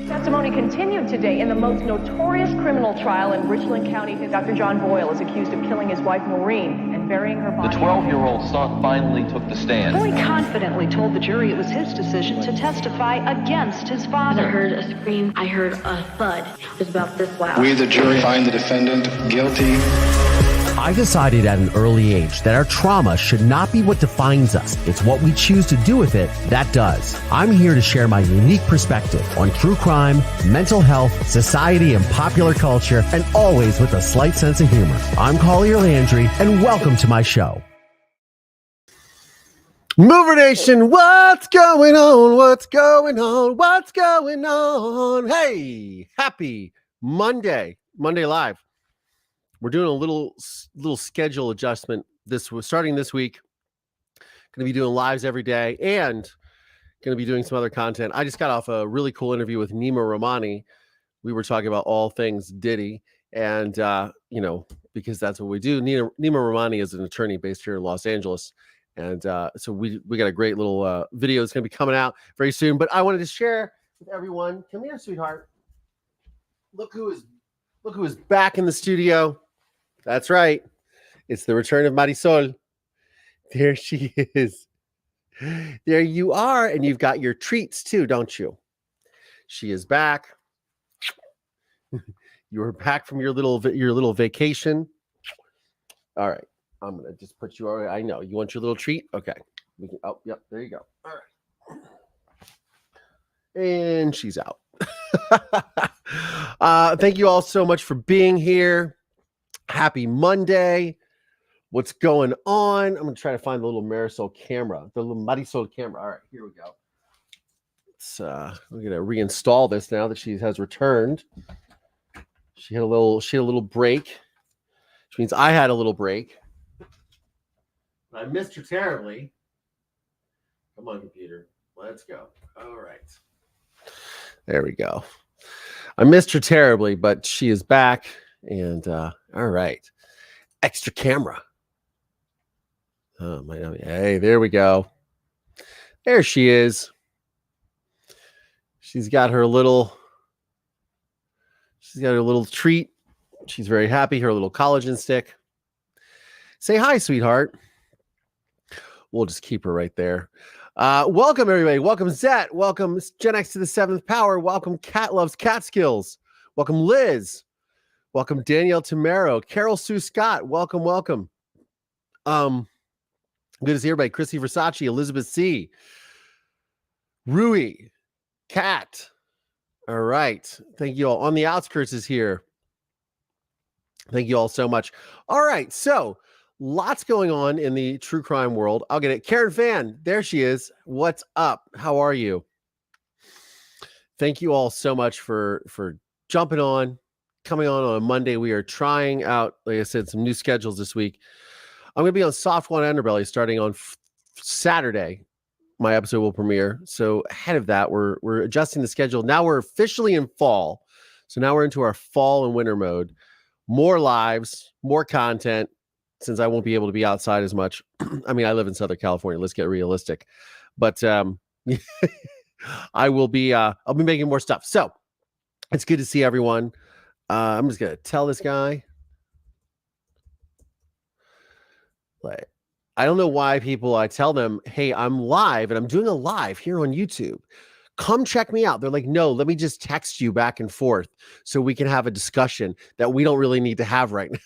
Testimony continued today in the most notorious criminal trial in Richland County. Dr. John Boyle is accused of killing his wife Maureen and burying her body. The 12-year-old son finally took the stand. Boyd confidently told the jury it was his decision to testify against his father. I heard a scream. I heard a thud. It was about this loud. We, the jury, find the defendant guilty. I decided at an early age that our trauma should not be what defines us. It's what we choose to do with it that does. I'm here to share my unique perspective on true crime, mental health, society, and popular culture, and always with a slight sense of humor. I'm Collier Landry, and welcome to my show. Mover Nation, what's going on? What's going on? What's going on? Hey, happy Monday. Monday Live. We're doing a little schedule adjustment starting this week. Going to be doing lives every day and going to be doing some other content. I just got off a really cool interview with Nema Rahmani. We were talking about all things Diddy, and because that's what we do. Nema Rahmani is an attorney based here in Los Angeles, and so we got a great little video that's going to be coming out very soon. But I wanted to share with everyone. Come here, sweetheart. Look who is back in the studio. That's right. It's the return of Marisol. There she is. There you are. And you've got your treats too, don't you? She is back. You were back from your little vacation. All right. I'm going to just put you all. I know. You want your little treat? Okay. Yep. There you go. All right. And she's out. Thank you all so much for being here. Happy Monday. What's going on? I'm going to try to find the little Marisol camera, the little Marisol camera. All right, here we go. We're going to reinstall this now that she has returned. She had a little break, which means I had a little break. I missed her terribly. Come on, computer. Let's go. All right. There we go. I missed her terribly, but she is back. And all right. Extra camera. Oh, hey, there we go. There she is. She's got her little treat. She's very happy. Her little collagen stick. Say hi, sweetheart. We'll just keep her right there. Welcome, everybody. Welcome, Zet. Welcome, Gen X to the 7th Power. Welcome, Cat Loves Cat Skills. Welcome, Liz. Welcome, Danielle Tamaro. Carol Sue Scott. Welcome, welcome. Good to see everybody. Chrissy Versace, Elizabeth C. Rui. Cat. All right. Thank you all. On the Outskirts is here. Thank you all so much. All right. So, lots going on in the true crime world. I'll get it. Karen Fan, there she is. What's up? How are you? Thank you all so much for jumping on, coming on a Monday. We are trying out, like I said, some new schedules this week. I'm going to be on Soft One Underbelly starting on Saturday. My episode will premiere. So ahead of that, we're adjusting the schedule. Now we're officially in fall. So now we're into our fall and winter mode. More lives, more content. Since I won't be able to be outside as much. I mean, I live in Southern California. Let's get realistic. But I will be, I'll be making more stuff. So it's good to see everyone. I'm just going to tell this guy. Like, I don't know why I tell them, hey, I'm live and I'm doing a live here on YouTube. Come check me out. They're like, no, let me just text you back and forth so we can have a discussion that we don't really need to have right now.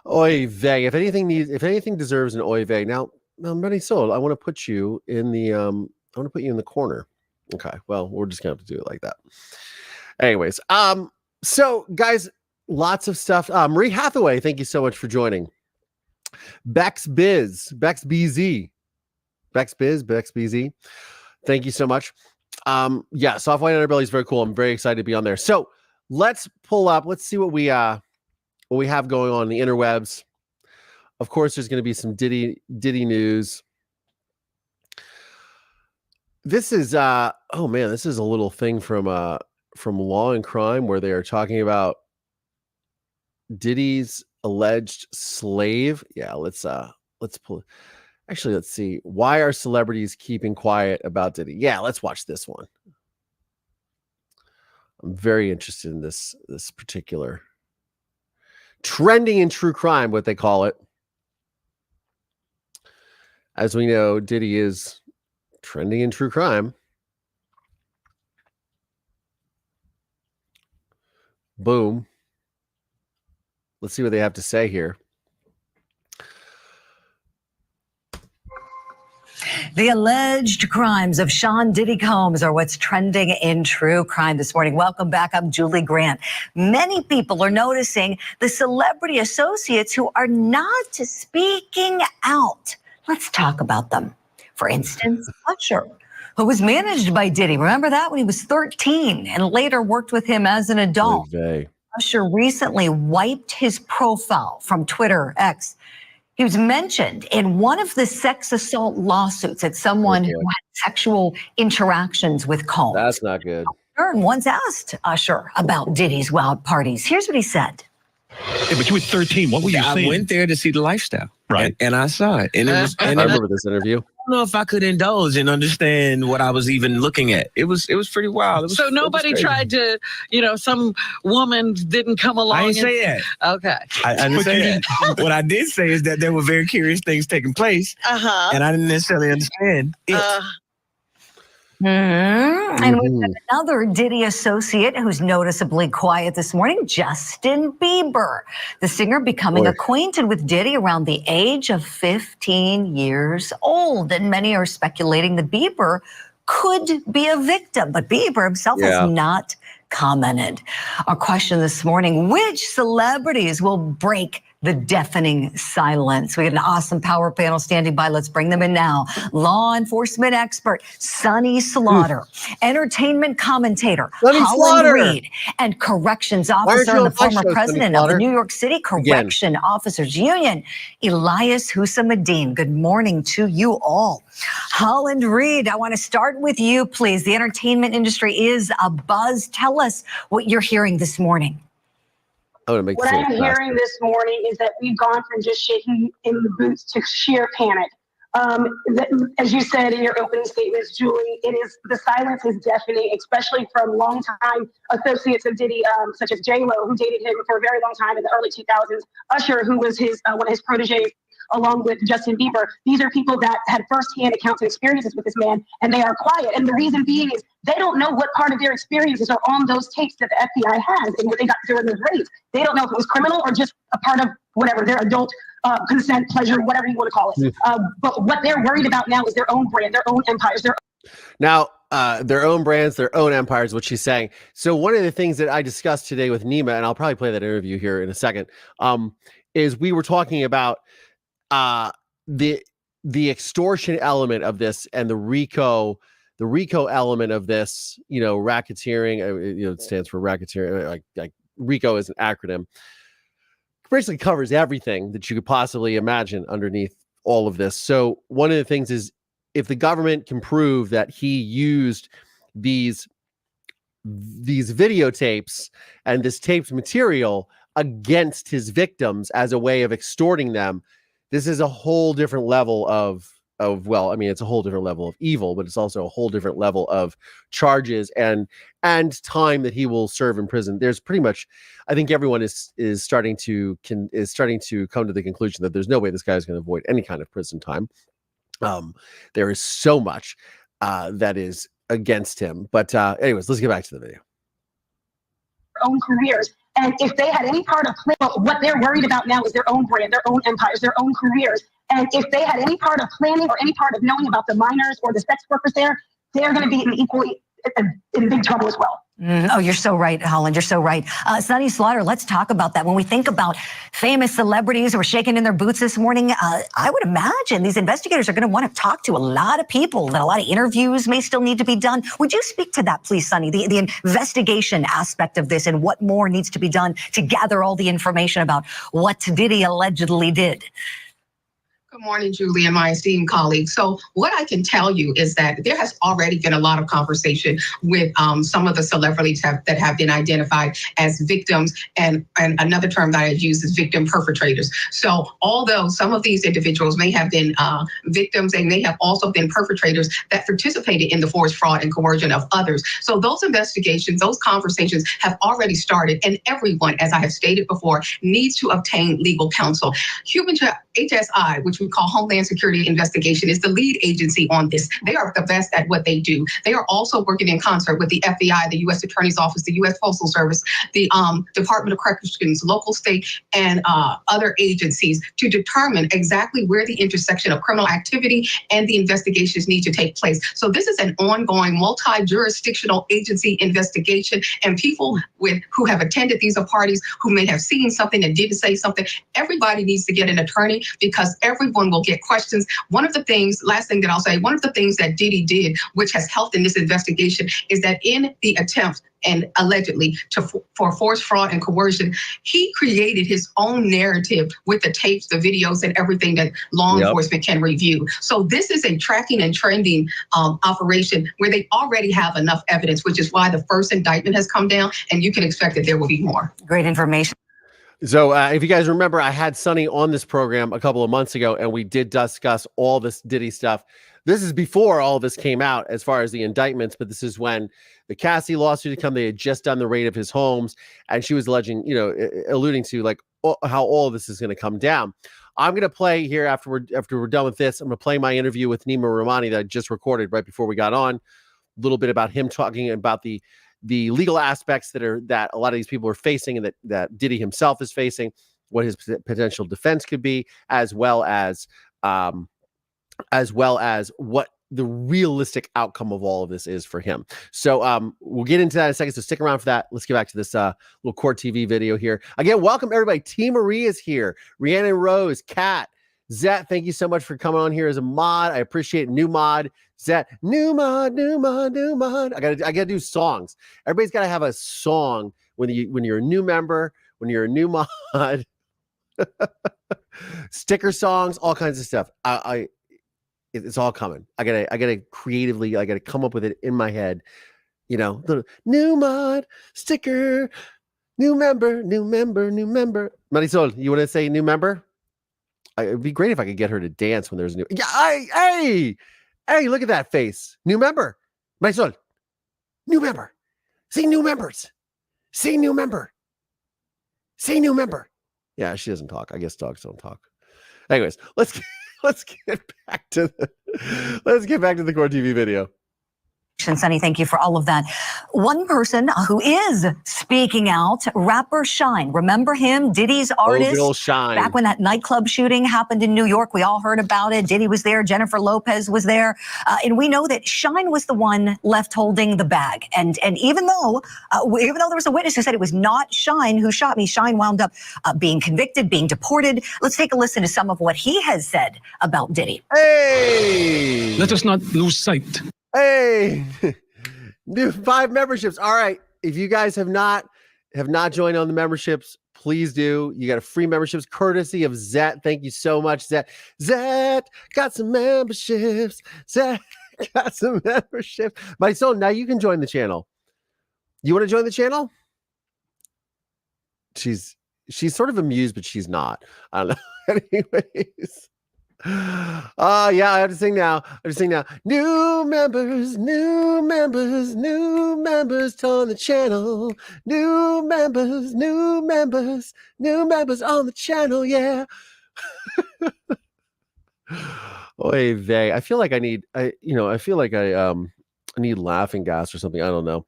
Oy vey. If anything deserves an oy vey. Now, Marisol, I want to put you in the corner. Okay. Well, we're just gonna have to do it like that. Anyways, so guys, lots of stuff. Marie Hathaway, thank you so much for joining. Bex BZ. Thank you so much. Soft White Underbelly is very cool. I'm very excited to be on there. So let's pull up. Let's see what we have going on in the interwebs. Of course, there's going to be some Diddy news. This is this is a little thing from Law and Crime where they are talking about Diddy's alleged slave. Yeah, let's pull. Actually, let's see. Why are celebrities keeping quiet about Diddy? Yeah, let's watch this one. I'm very interested in this particular trending in true crime, what they call it. As we know, Diddy is trending in true crime. Boom. Let's see what they have to say here. The alleged crimes of Sean Diddy Combs are what's trending in true crime this morning. Welcome back. I'm Julie Grant. Many people are noticing the celebrity associates who are not speaking out. Let's talk about them. For instance, Usher, who was managed by Diddy. Remember that when he was 13 and later worked with him as an adult. Usher recently wiped his profile from Twitter, X. He was mentioned in one of the sex assault lawsuits at someone who had sexual interactions with Combs. That's not good. Stern once asked Usher about Diddy's wild parties. Here's what he said. Hey, but you were 13. What were you saying? I went there to see the lifestyle. Right. And I saw it. And it was. And I remember this interview. I don't know if I could indulge and understand what I was even looking at. It was pretty wild. So nobody tried to, some woman didn't come along. I didn't say that. Okay. I didn't say that. What I did say is that there were very curious things taking place. And I didn't necessarily understand it. And we've got another Diddy associate who's noticeably quiet this morning, Justin Bieber. The singer becoming acquainted with Diddy around the age of 15 years old. And many are speculating that Bieber could be a victim, but Bieber himself has not commented. Our question this morning, which celebrities will break the deafening silence? We got an awesome power panel standing by. Let's bring them in now. Law enforcement expert Sonny Slaughter, entertainment commentator Holland Reed, and corrections officer and the former president of the New York City Correction Officers Union, Elias Hussamadeen. Good morning to you all. Holland Reed, I want to start with you, please. The entertainment industry is abuzz. Tell us what you're hearing this morning. What I'm hearing this morning is that we've gone from just shaking in the boots to sheer panic. As you said in your opening statements, Julie, the silence is deafening, especially from longtime associates of Diddy, such as J-Lo, who dated him for a very long time in the early 2000s, Usher, who was one of his proteges, along with Justin Bieber. These are people that had firsthand accounts and experiences with this man, and they are quiet. And the reason being is they don't know what part of their experiences are on those tapes that the FBI has and what they got during those raids. They don't know if it was criminal or just a part of whatever, their adult consent, pleasure, whatever you want to call it. But what they're worried about now is their own brand, their own empires. Their own brands, their own empires, what she's saying. So one of the things that I discussed today with Nema, and I'll probably play that interview here in a second, is we were talking about the extortion element of this and the RICO element of this, racketeering, it stands for racketeering, like RICO is an acronym, basically covers everything that you could possibly imagine underneath all of this. So one of the things is if the government can prove that he used these videotapes and this taped material against his victims as a way of extorting them, this is a whole different level of it's a whole different level of evil, but it's also a whole different level of charges and time that he will serve in prison. There's pretty much, I think everyone is starting to come to the conclusion that there's no way this guy is going to avoid any kind of prison time. There is so much that is against him. But anyways, let's get back to the video. Own careers. And if they had any part of what they're worried about now is their own brand, their own empires, their own careers. And if they had any part of planning or any part of knowing about the minors or the sex workers there, they're going to be in big trouble as well. Oh, you're so right, Holland. You're so right. Sonny Slaughter, let's talk about that. When we think about famous celebrities who are shaking in their boots this morning, I would imagine these investigators are going to want to talk to a lot of people, that a lot of interviews may still need to be done. Would you speak to that, please, Sonny, the investigation aspect of this and what more needs to be done to gather all the information about what Diddy allegedly did? Good morning, Julie and my esteemed colleagues. So what I can tell you is that there has already been a lot of conversation with some of the celebrities that have been identified as victims, and another term that I use is victim perpetrators. So although some of these individuals may have been victims, they may have also been perpetrators that participated in the forced fraud and coercion of others. So those investigations, those conversations have already started, and everyone, as I have stated before, needs to obtain legal counsel. HSI, which we call Homeland Security Investigation, is the lead agency on this. They are the best at what they do. They are also working in concert with the FBI, the U.S. Attorney's Office, the U.S. Postal Service, the Department of Corrections, local, state, and other agencies to determine exactly where the intersection of criminal activity and the investigations need to take place. So this is an ongoing multi-jurisdictional agency investigation, and people who have attended these parties, who may have seen something and didn't say something, everybody needs to get an attorney, because everyone will get questions. Last thing that I'll say, one of the things that Diddy did, which has helped in this investigation, is that in the attempt and allegedly for forced fraud and coercion, he created his own narrative with the tapes, the videos, and everything that law enforcement can review. So this is a tracking and trending operation where they already have enough evidence, which is why the first indictment has come down, and you can expect that there will be more. Great information. So if you guys remember, I had Sonny on this program a couple of months ago, and we did discuss all this Diddy stuff. This is before all this came out as far as the indictments, but this is when the Cassie lawsuit had come. They had just done the raid of his homes, and she was alluding to like how all of this is going to come down. I'm going to play here after we're done with this. I'm going to play my interview with Neama Rahmani that I just recorded right before we got on. A little bit about him talking about the legal aspects that a lot of these people are facing, and that Diddy himself is facing, what his potential defense could be, as well as what the realistic outcome of all of this is for him. So we'll get into that in a second. So stick around for that. Let's get back to this little Court TV video here. Again, welcome everybody. T. Marie is here. Rhiannon Rose, Kat, Zet, thank you so much for coming on here as a mod. I appreciate it. New mod. Zet, new mod. I gotta do songs. Everybody's gotta have a song when you're a new member, when you're a new mod. Sticker songs, all kinds of stuff. It's all coming. I gotta creatively, I gotta come up with it in my head. The new mod, sticker, new member. Marisol, you want to say new member? It'd be great if I could get her to dance when there's a new. Yeah, hey, look at that face. New member. Marisol, new member. Say new members. Say new member. Say new member. Yeah, she doesn't talk. I guess dogs don't talk. Anyways, let's get back to the Court TV video. Sonny, thank you for all of that. One person who is speaking out, rapper Shine. Remember him, Diddy's artist? Oh, Shine. Back when that nightclub shooting happened in New York, we all heard about it. Diddy was there, Jennifer Lopez was there, and we know that Shine was the one left holding the bag. And even though there was a witness who said it was not Shine who shot me, Shine wound up being convicted, being deported. Let's take a listen to some of what he has said about Diddy. Hey! Let us not lose sight. Hey, new 5 memberships. All right. If you guys have not joined on the memberships, please do. You got a free memberships courtesy of Zet. Thank you so much, Zet. Zet got some memberships. Zet got some memberships. Marisol, now you can join the channel. You want to join the channel? She's sort of amused, but she's not. I don't know. Anyways. Yeah, I have to sing now. New members on the channel. New members on the channel, yeah. Oy vey. I feel like I need laughing gas or something. I don't know.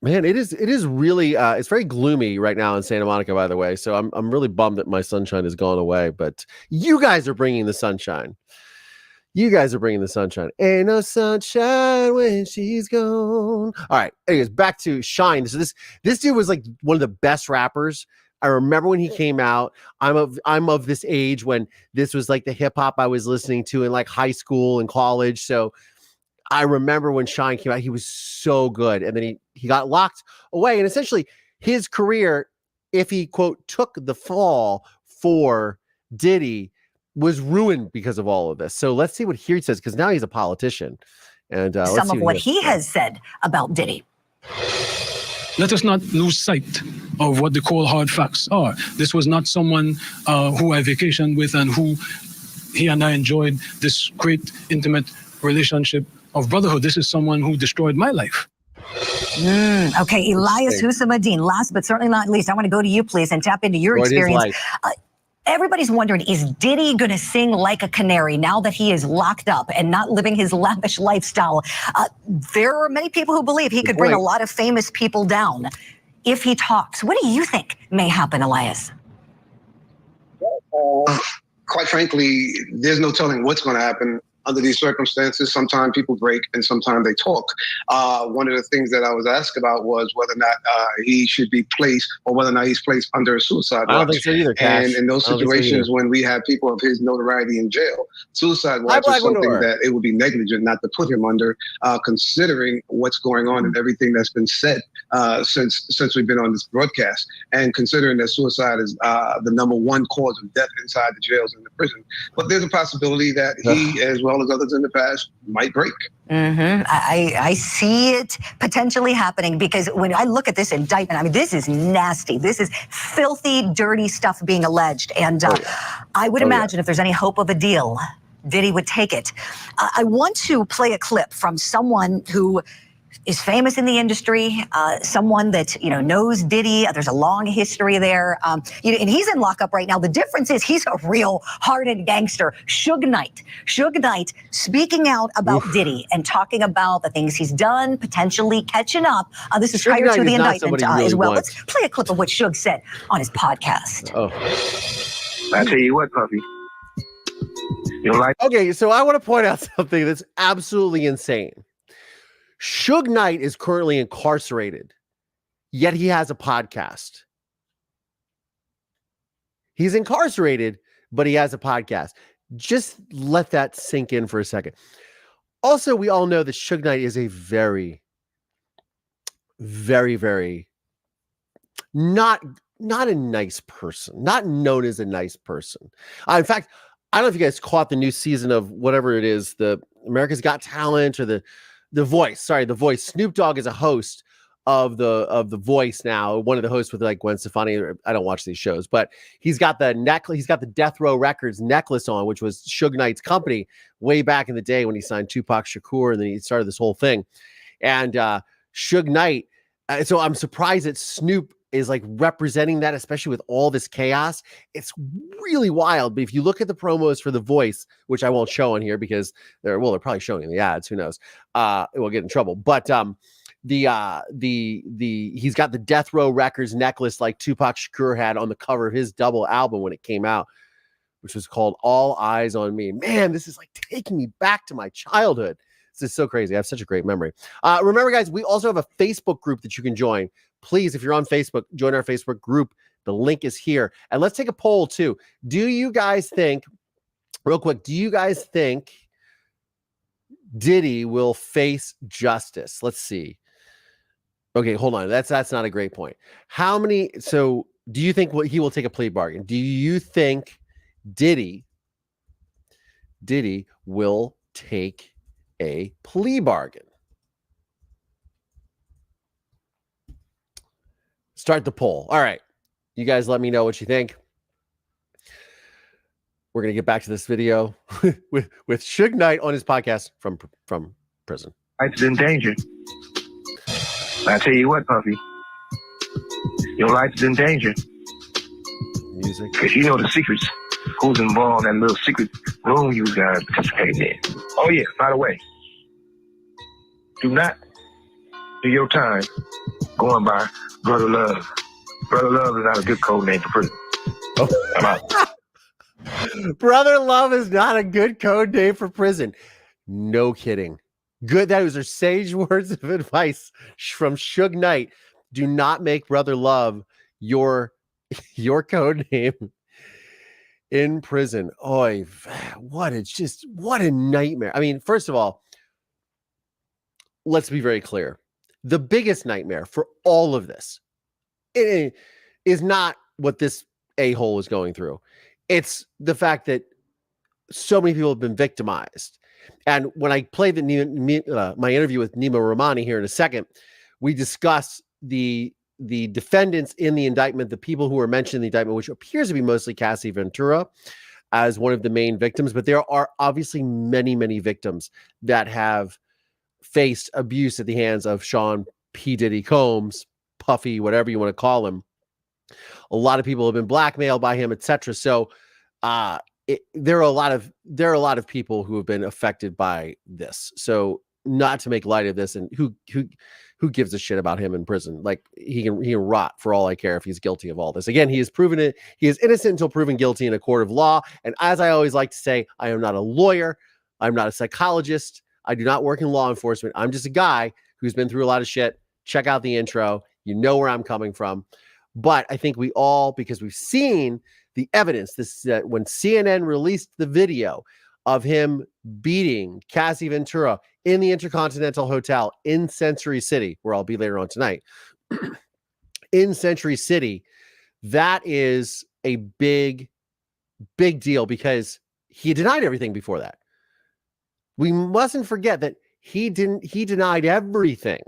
Man, it is really it's very gloomy right now in Santa Monica, by the way. So I'm really bummed that my sunshine has gone away, but you guys are bringing the sunshine. Ain't no sunshine when she's gone. All right. Anyways, back to Shine. So this dude was like one of the best rappers. I remember when he came out. I'm of this age when this was like the hip hop I was listening to in like high school and college. So I remember when Shine came out, he was so good. And then he got locked away. And essentially his career, if he, quote, took the fall for Diddy, was ruined because of all of this. So let's see what he says, because now he's a politician. And some of what he has said about Diddy. Let us not lose sight of what the cold hard facts are. This was not someone who I vacationed with and who he and I enjoyed this great intimate relationship of brotherhood. This is someone who destroyed my life. Okay, Elias Hussamadeen, last but certainly not least, I want to go to you, please, and tap into your experience. Everybody's wondering, is Diddy going to sing like a canary now that he is locked up and not living his lavish lifestyle? There are many people who believe he could bring a lot of famous people down if he talks. What do you think may happen, Elias? Quite frankly, there's no telling what's going to happen under these circumstances. Sometimes people break and sometimes they talk. One of the things that I was asked about was whether or not he should be placed, or whether or not he's placed under a suicide watch. I don't think so either, Cash. And in those situations when we have people of his notoriety in jail, suicide watch is something that it would be negligent not to put him under, considering what's going on and everything that's been said since we've been on this broadcast, and considering that suicide is the #1 cause of death inside the jails and the prison. But there's a possibility that he, as well as others in the past, might break. I see it potentially happening, because when I look at this indictment, I mean, this is nasty. This is filthy, dirty stuff being alleged. And I would imagine if there's any hope of a deal, Diddy would take it. I want to play a clip from someone who is famous in the industry, someone that, knows Diddy. There's a long history there. And he's in lockup right now. The difference is he's a real hardened gangster. Suge Knight. Suge Knight speaking out about Diddy and talking about the things he's done, potentially catching up. This is prior to the indictment as well. Let's play a clip of what Suge said on his podcast. I tell you what, puppy. Okay, so I want to point out something that's absolutely insane. Suge Knight is currently incarcerated, yet he has a podcast. He's incarcerated, but he has a podcast. Just let that sink in for a second. Also, we all know that Suge Knight is a very, very, very not a nice person, not known as a nice person. In fact, I don't know if you guys caught the new season of whatever it is, the America's Got Talent or the Voice. Sorry, The Voice. Snoop Dogg is a host of the Voice now. One of the hosts with like Gwen Stefani. I don't watch these shows, but he's got the necklace. He's got the Death Row Records necklace on, which was Suge Knight's company way back in the day when he signed Tupac Shakur, and then he started this whole thing. And Suge Knight. So I'm surprised that Snoop is like representing that, especially with all this chaos. It's really wild. But if you look at the promos for The Voice, which I won't show on here because they're probably showing in the ads, who knows? It will get in trouble. But he's got the Death Row Records necklace like Tupac Shakur had on the cover of his double album when it came out, which was called All Eyes on Me. Man, this is like taking me back to my childhood. This is so crazy. I have such a great memory. Remember, guys, we also have a Facebook group that you can join. Please, if you're on Facebook, join our Facebook group. The link is here. And let's take a poll, too. Do you guys think, real quick, do you guys think Diddy will face justice? Let's see. Okay, hold on. That's not a great point. So do you think he will take a plea bargain? Do you think Diddy will take a plea bargain? Start the poll. All right. You guys let me know what you think. We're going to get back to this video with Suge Knight on his podcast from prison. Life's in danger. I tell you what, puppy. Your life's in danger. Music. Because you know the secrets. Who's involved in that little secret room you guys participate in. Oh, yeah. By the way, do not do your time going by Brother Love. Brother Love is not a good code name for prison. Oh. I'm out. Brother Love is not a good code name for prison. No kidding. Good. Those are sage words of advice from Suge Knight. Do not make Brother Love your code name in prison. Oy, what a nightmare. I mean, first of all, let's be very clear. The biggest nightmare for all of this is not what this a-hole is going through. It's the fact that so many people have been victimized. And when I play my interview with Nema Rahmani here in a second, we discuss the defendants in the indictment, the people who are mentioned in the indictment, which appears to be mostly Cassie Ventura as one of the main victims. But there are obviously many, many victims that have faced abuse at the hands of Sean P. Diddy Combs, Puffy, whatever you want to call him. A lot of people have been blackmailed by him, etc. So there are a lot of people who have been affected by this. So not to make light of this, and who gives a shit about him in prison? Like he can rot for all I care if he's guilty of all this. Again, he has proven it. He is innocent until proven guilty in a court of law. And as I always like to say, I am not a lawyer. I'm not a psychologist. I do not work in law enforcement. I'm just a guy who's been through a lot of shit. Check out the intro. You know where I'm coming from. But I think we all, because we've seen the evidence, when CNN released the video of him beating Cassie Ventura in the Intercontinental Hotel in Century City, where I'll be later on tonight, in Century City, that is a big, big deal because he denied everything before that. We mustn't forget that he denied everything,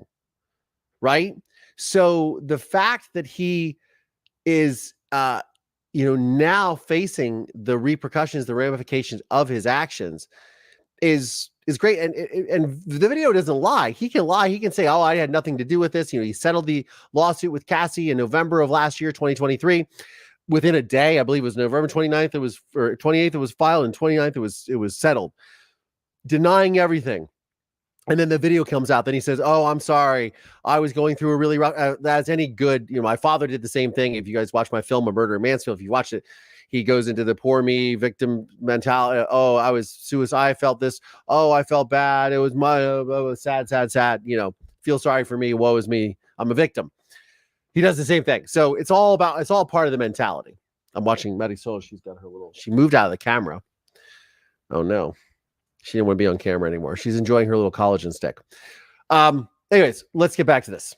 right? So the fact that he is, now facing the repercussions, the ramifications of his actions is great. And the video doesn't lie. He can lie. He can say, oh, I had nothing to do with this. He settled the lawsuit with Cassie in November of last year, 2023. Within a day, I believe it was November 29th, or 28th, it was filed, and 29th, it was settled. Denying everything. And then the video comes out. Then he says, oh, I'm sorry. I was going through a really rough, as any good, my father did the same thing. If you guys watch my film, A Murder in Mansfield, if you watched it, he goes into the poor me victim mentality. Oh, I was suicide. I felt this. Oh, I felt bad. It was my sad. Feel sorry for me. Woe is me. I'm a victim. He does the same thing. So it's all part of the mentality. I'm watching Marisol. She moved out of the camera. Oh no. She didn't want to be on camera anymore. She's enjoying her little collagen stick. Anyways, let's get back to this.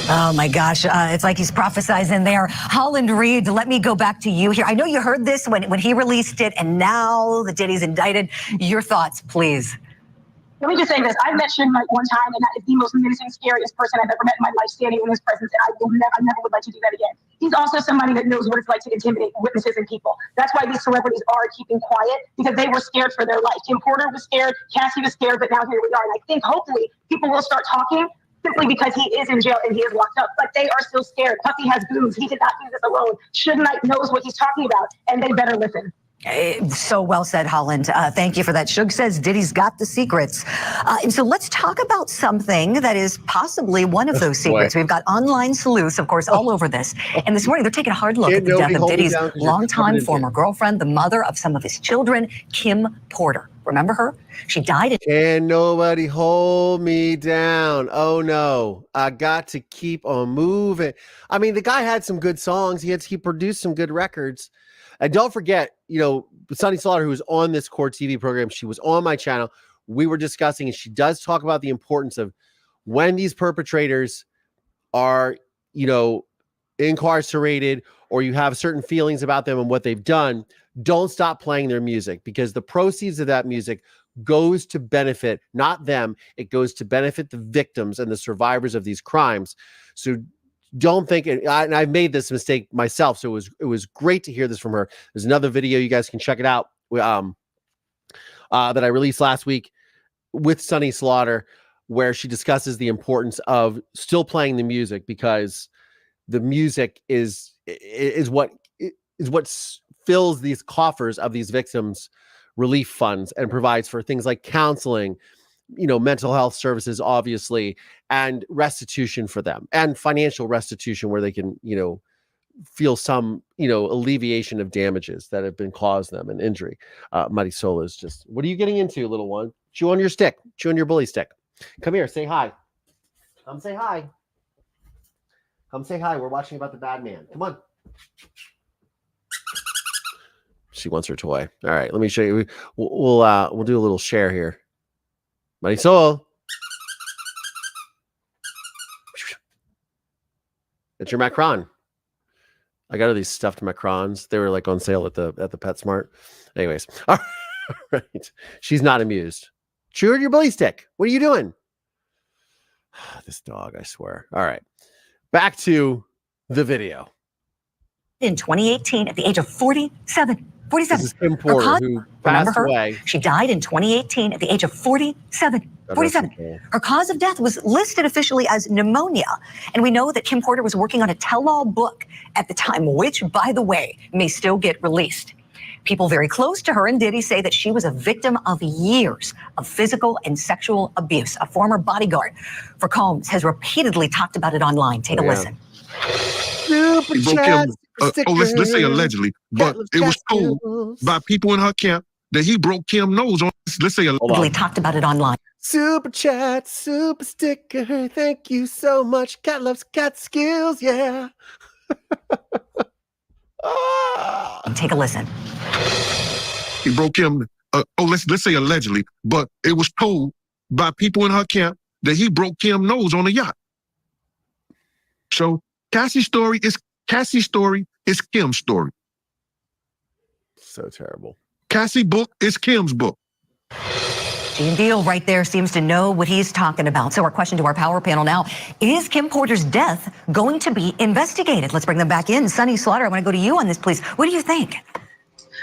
Oh my gosh, it's like he's prophesizing there. Holland Reed, let me go back to you here. I know you heard this when he released it, and now the Diddy's indicted. Your thoughts, please. Let me just say this. I met Suge Knight one time, and that is the most menacing, scariest person I've ever met in my life, standing in his presence, and I never would like to do that again. He's also somebody that knows what it's like to intimidate witnesses and people. That's why these celebrities are keeping quiet, because they were scared for their life. Tim Porter was scared, Cassie was scared, but now here we are. And I think hopefully people will start talking simply because he is in jail and he is locked up. But they are still scared. Puffy has goons. He did not do this alone. Suge Knight knows what he's talking about, and they better listen. So well said, Holland. Thank you for that. Suge says Diddy's got the secrets. And so let's talk about something that is possibly one of those secrets. We've got online sleuths, of course, all over this. And this morning, they're taking a hard look at the death of Diddy's longtime former girlfriend, the mother of some of his children, Kim Porter. Remember her? She died. Can nobody hold me down? Oh, no. I got to keep on moving. I mean, the guy had some good songs. He produced some good records. And don't forget, Sunny Slaughter, who was on this core TV program, she was on my channel. We were discussing, and she does talk about the importance of when these perpetrators are, incarcerated, or you have certain feelings about them and what they've done, don't stop playing their music, because the proceeds of that music goes to benefit, not them, it goes to benefit the victims and the survivors of these crimes. So don't think, and I've made this mistake myself, so it was great to hear this from her. There's another video, you guys can check it out, that I released last week with Sunny Slaughter, where she discusses the importance of still playing the music, because the music is what fills these coffers of these victims' relief funds and provides for things like counseling, mental health services, obviously, and restitution for them, and financial restitution where they can, feel some, alleviation of damages that have been caused them and injury. Marisol is just, what are you getting into, little one? Chew on your stick. Chew on your bully stick. Come here. Say hi. Come say hi. Come say hi. We're watching about the bad man. Come on. She wants her toy. All right. Let me show you. We'll do a little share here. Marisol. It's your Macron. I got her these stuffed Macrons. They were like on sale at the PetSmart. Anyways, all right. She's not amused. Chew your bully stick. What are you doing? This dog, I swear. All right. Back to the video. In 2018, at the age of 47. This is Kim Porter, who passed away. She died in 2018 at the age of 47. 47. Her cause of death was listed officially as pneumonia. And we know that Kim Porter was working on a tell-all book at the time, which, by the way, may still get released. People very close to her and Diddy say that she was a victim of years of physical and sexual abuse. A former bodyguard for Combs has repeatedly talked about it online. Take a listen. He broke him. Let's say allegedly, but it was told by people in her camp that he broke Kim's nose on. Let's say allegedly talked about it online. Super chat, super sticker. Thank you so much. Cat loves cat skills. Yeah. Take a listen. He broke him. Let's say allegedly, but it was told by people in her camp that he broke Kim's nose on a yacht. So Cassie's story is Kim's story. So terrible. Cassie's book is Kim's book. Gene Deal right there seems to know what he's talking about. So our question to our power panel now, is Kim Porter's death going to be investigated? Let's bring them back in. Sonny Slaughter, I want to go to you on this, please. What do you think?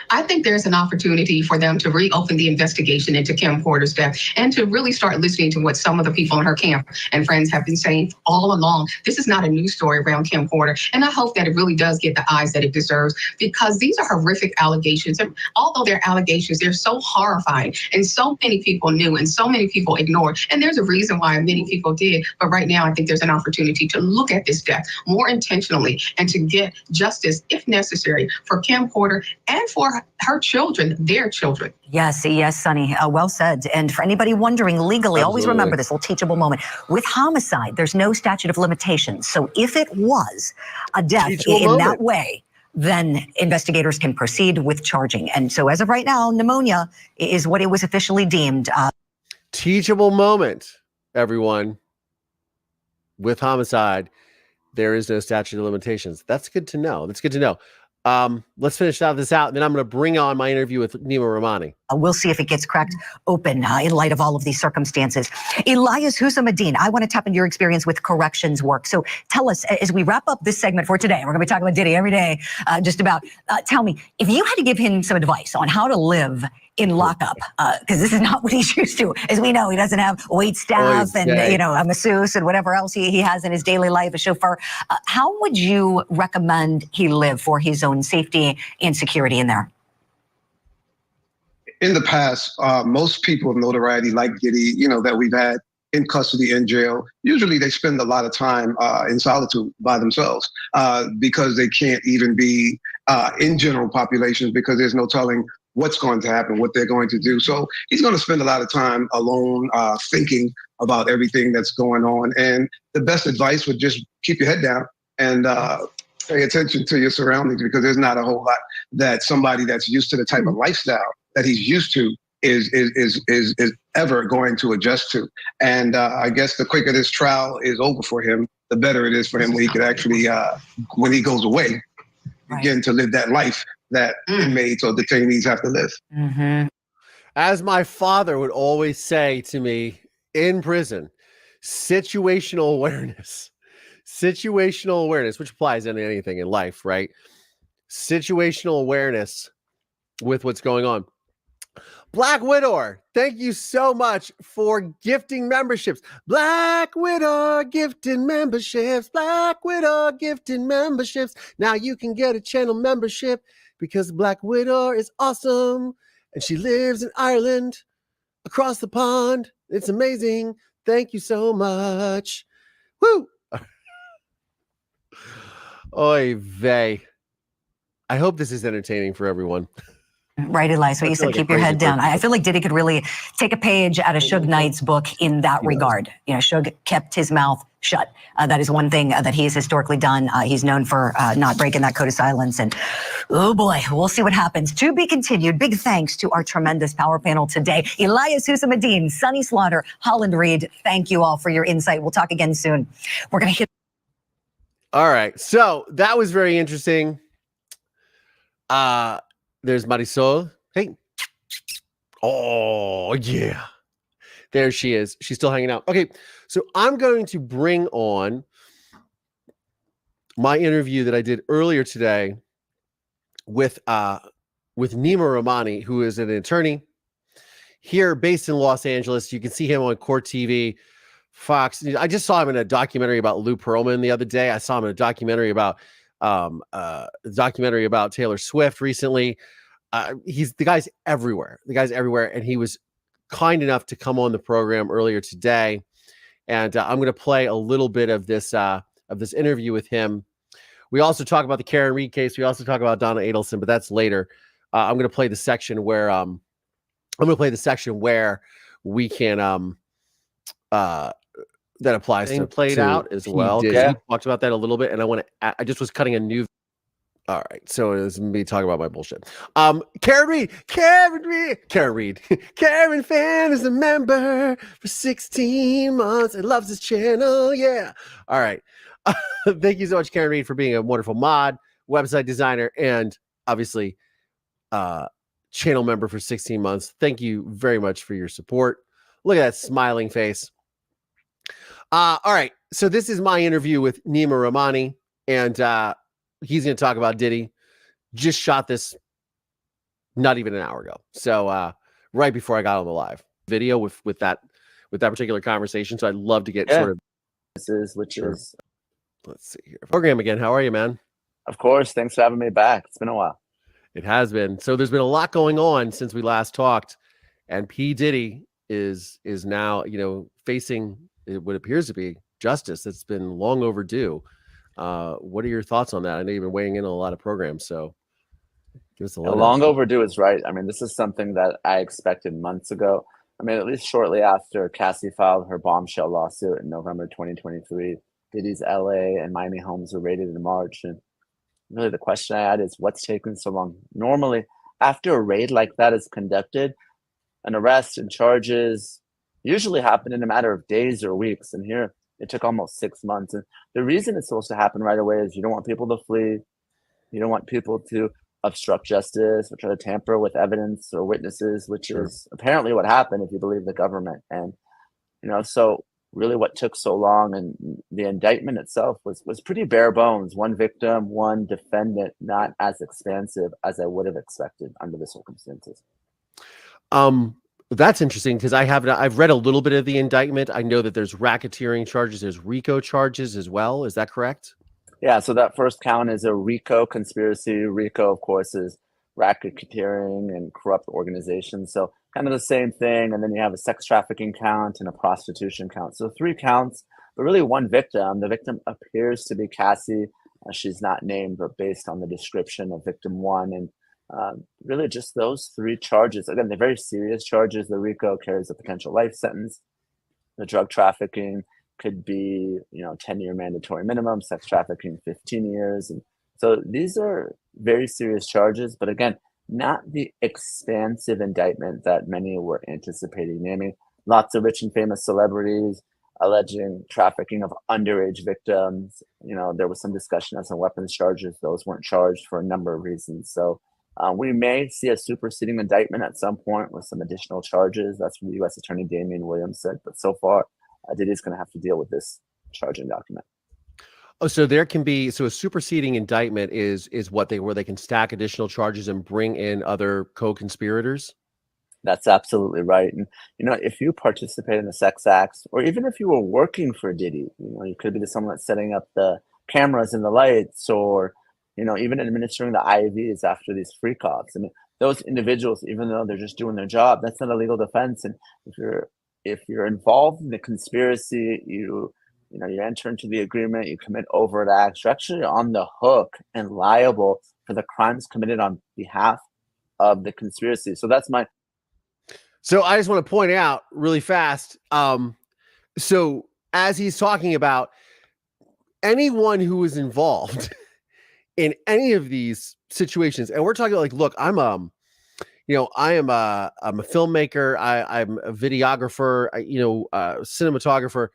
I think there's an opportunity for them to reopen the investigation into Kim Porter's death and to really start listening to what some of the people in her camp and friends have been saying all along. This is not a news story around Kim Porter, and I hope that it really does get the eyes that it deserves, because these are horrific allegations. And although they're allegations, they're so horrifying, and so many people knew and so many people ignored. And there's a reason why many people did. But right now, I think there's an opportunity to look at this death more intentionally and to get justice, if necessary, for Kim Porter and for her children, their children. Yes, Sonny. Well said. And for anybody wondering legally, always remember this little teachable moment. With homicide, there's no statute of limitations. So if it was a death in that way, then investigators can proceed with charging. And so as of right now, pneumonia is what it was officially deemed. Teachable moment, everyone. With homicide, there is no statute of limitations. That's good to know. That's good to know. Let's finish this out, and then I'm going to bring on my interview with Nema Rahmani. We'll see if it gets cracked open in light of all of these circumstances. Elias Husam-Adin, I want to tap into your experience with corrections work. So tell us, as we wrap up this segment for today, we're going to be talking about Diddy every day, just about, tell me, if you had to give him some advice on how to live in lockup, because this is not what he's used to. As we know, he doesn't have wait staff and, a masseuse and whatever else he has in his daily life, a chauffeur. How would you recommend he live for his own safety and security in there? In the past, most people of notoriety like Diddy, that we've had in custody in jail, usually they spend a lot of time in solitude by themselves because they can't even be in general populations because there's no telling what's going to happen, what they're going to do. So he's going to spend a lot of time alone thinking about everything that's going on. And the best advice would just keep your head down and pay attention to your surroundings, because there's not a whole lot that somebody that's used to the type of lifestyle that he's used to is ever going to adjust to. And I guess the quicker this trial is over for him, the better it is for him when he could actually, when he goes away, begin to live that life that inmates or detainees have to live. Mm-hmm. As my father would always say to me in prison, situational awareness, which applies to anything in life, right? Situational awareness with what's going on. Black Widow, thank you so much for gifting memberships. Black Widow gifting memberships. Black Widow gifting memberships. Now you can get a channel membership because Black Widow is awesome and she lives in Ireland across the pond. It's amazing. Thank you so much. Woo! Oy vey. I hope this is entertaining for everyone. Right, Elias. What you said, keep your head down. I feel like Diddy could really take a page out of Suge Knight's book in that regard. Suge kept his mouth shut. That is one thing that he has historically done. He's known for not breaking that code of silence. And oh boy, we'll see what happens. To be continued. Big thanks to our tremendous power panel today. Elias Husam-Adin, Sonny Slaughter, Holland Reed. Thank you all for your insight. We'll talk again soon. We're going to hit. All right. So that was very interesting. There's Marisol. Hey. Oh, yeah. There she is. She's still hanging out. Okay, so I'm going to bring on my interview that I did earlier today with Nema Rahmani, who is an attorney here based in Los Angeles. You can see him on Court TV, Fox. I just saw him in a documentary about Lou Pearlman the other day. I saw him in a documentary about Taylor Swift recently. The guy's everywhere. And he was kind enough to come on the program earlier today, and I'm going to play a little bit of this interview with him. We also talk about the Karen Reed case. We also talk about Donna Adelson, but that's later. I'm going to play the section where we can that applies to played out as well. We talked about that a little bit, and I just was cutting a new. All right, so it's me talking about my bullshit. Karen Reed. Karen fan is a member for 16 months and loves this channel. Yeah. All right. Thank you so much, Karen Reed, for being a wonderful mod, website designer, and obviously channel member for 16 months. Thank you very much for your support. Look at that smiling face. All right, so this is my interview with Nema Rahmani, and he's going to talk about Diddy. Just shot this not even an hour ago. So right before I got on the live video with that particular conversation. So I'd love to get sort of which is let's see here. Program again. How are you, man? Of course. Thanks for having me back. It's been a while. It has been. So there's been a lot going on since we last talked, and P. Diddy is now, facing what appears to be justice that's been long overdue. What are your thoughts on that? I know you've been weighing in on a lot of programs, so give us a little. Long overdue is right. I mean, this is something that I expected months ago. I mean, at least shortly after Cassie filed her bombshell lawsuit in November 2023, Diddy's LA and Miami homes were raided in March. And really the question I had is, what's taking so long? Normally, after a raid like that is conducted, an arrest and charges usually happen in a matter of days or weeks. And here, it took almost 6 months. And the reason it's supposed to happen right away is you don't want people to flee. You don't want people to obstruct justice or try to tamper with evidence or witnesses, which is apparently what happened if you believe the government. And, so really what took so long, and the indictment itself was pretty bare bones. One victim, one defendant, not as expansive as I would have expected under the circumstances. That's interesting because I've read a little bit of the indictment. I know that there's racketeering charges, there's RICO charges as well. Is that correct? Yeah, so that first count is a RICO conspiracy. RICO, of course, is racketeering and corrupt organizations. So kind of the same thing. And then you have a sex trafficking count and a prostitution count. So 3 counts, but really one victim. The victim appears to be Cassie. She's not named, but based on the description of victim 1. And really just those 3 charges. Again, they're very serious charges. The RICO carries a potential life sentence. The drug trafficking could be, 10-year mandatory minimum, sex trafficking, 15 years. And so these are very serious charges, but again, not the expansive indictment that many were anticipating. I mean, lots of rich and famous celebrities alleging trafficking of underage victims. There was some discussion on some weapons charges. Those weren't charged for a number of reasons. So we may see a superseding indictment at some point with some additional charges. That's what U.S. Attorney Damian Williams said. But so far, Diddy's going to have to deal with this charging document. Oh, so there can be a superseding indictment is where they can stack additional charges and bring in other co-conspirators. That's absolutely right. And if you participate in the sex acts, or even if you were working for Diddy, you could be someone that's setting up the cameras and the lights, or even administering the IVs after these freak-offs. I mean, those individuals, even though they're just doing their job, that's not a legal defense. And if you're involved in the conspiracy, you enter into the agreement, you commit overt acts, you're actually on the hook and liable for the crimes committed on behalf of the conspiracy. So that's my. So I just want to point out really fast. So as he's talking about anyone who is involved in any of these situations, and we're talking like, look, I'm a filmmaker. I'm a videographer, cinematographer.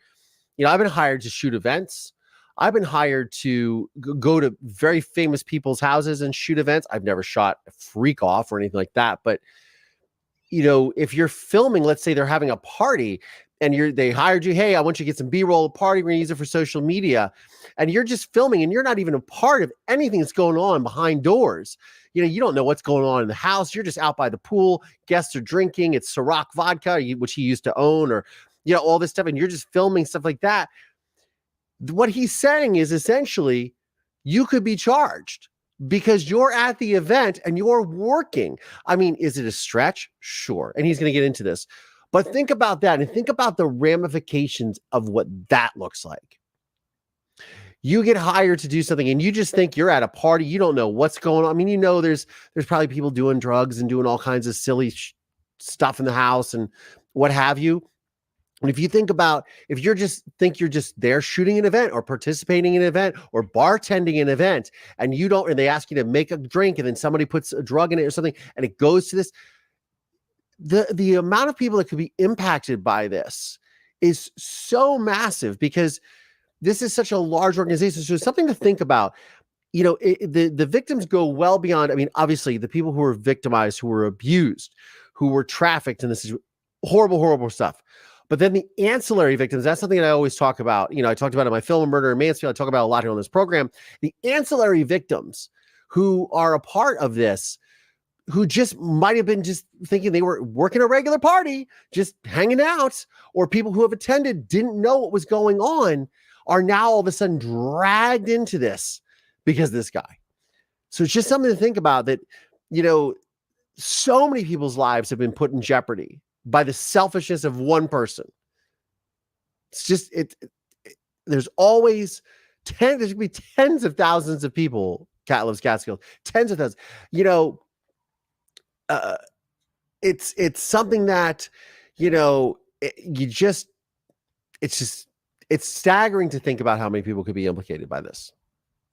I've been hired to shoot events. I've been hired to go to very famous people's houses and shoot events. I've never shot a freak off or anything like that. But, you know, if you're filming, let's say they're having a party and they hired you, hey, I want you to get some B-roll of the party. We're going to use it for social media. And you're just filming and you're not even a part of anything that's going on behind doors. You know, you don't know what's going on in the house. You're just out by the pool. Guests are drinking. It's Ciroc vodka, which he used to own, or, you know, all this stuff. And you're just filming stuff like that. What he's saying is essentially you could be charged because you're at the event and you're working. I mean, is it a stretch? Sure. And he's going to get into this. But think about that and think about the ramifications of what that looks like. You get hired to do something and you just think you're at a party. You don't know what's going on. I mean, you know, there's probably people doing drugs and doing all kinds of silly stuff in the house and what have you. And if you think about, if you're just there shooting an event or participating in an event or bartending an event and they ask you to make a drink and then somebody puts a drug in it or something and it goes to this, the amount of people that could be impacted by this is so massive because this is such a large organization. So it's something to think about. You know, the victims go well beyond, I mean, obviously the people who were victimized, who were abused, who were trafficked, and this is horrible, horrible stuff. But then the ancillary victims, that's something that I always talk about. You know, I talked about it in my film, Murder in Mansfield. I talk about it a lot here on this program. The ancillary victims who are a part of this, who just might have been just thinking they were working a regular party, just hanging out, or people who have attended didn't know what was going on, are now all of a sudden dragged into this because of this guy. So it's just something to think about that, you know, so many people's lives have been put in jeopardy by the selfishness of one person. It's just, there's always there's going to be tens of thousands of people, Cat Loves Catskills, tens of thousands, you know, it's something that, you know, it's staggering to think about how many people could be implicated by this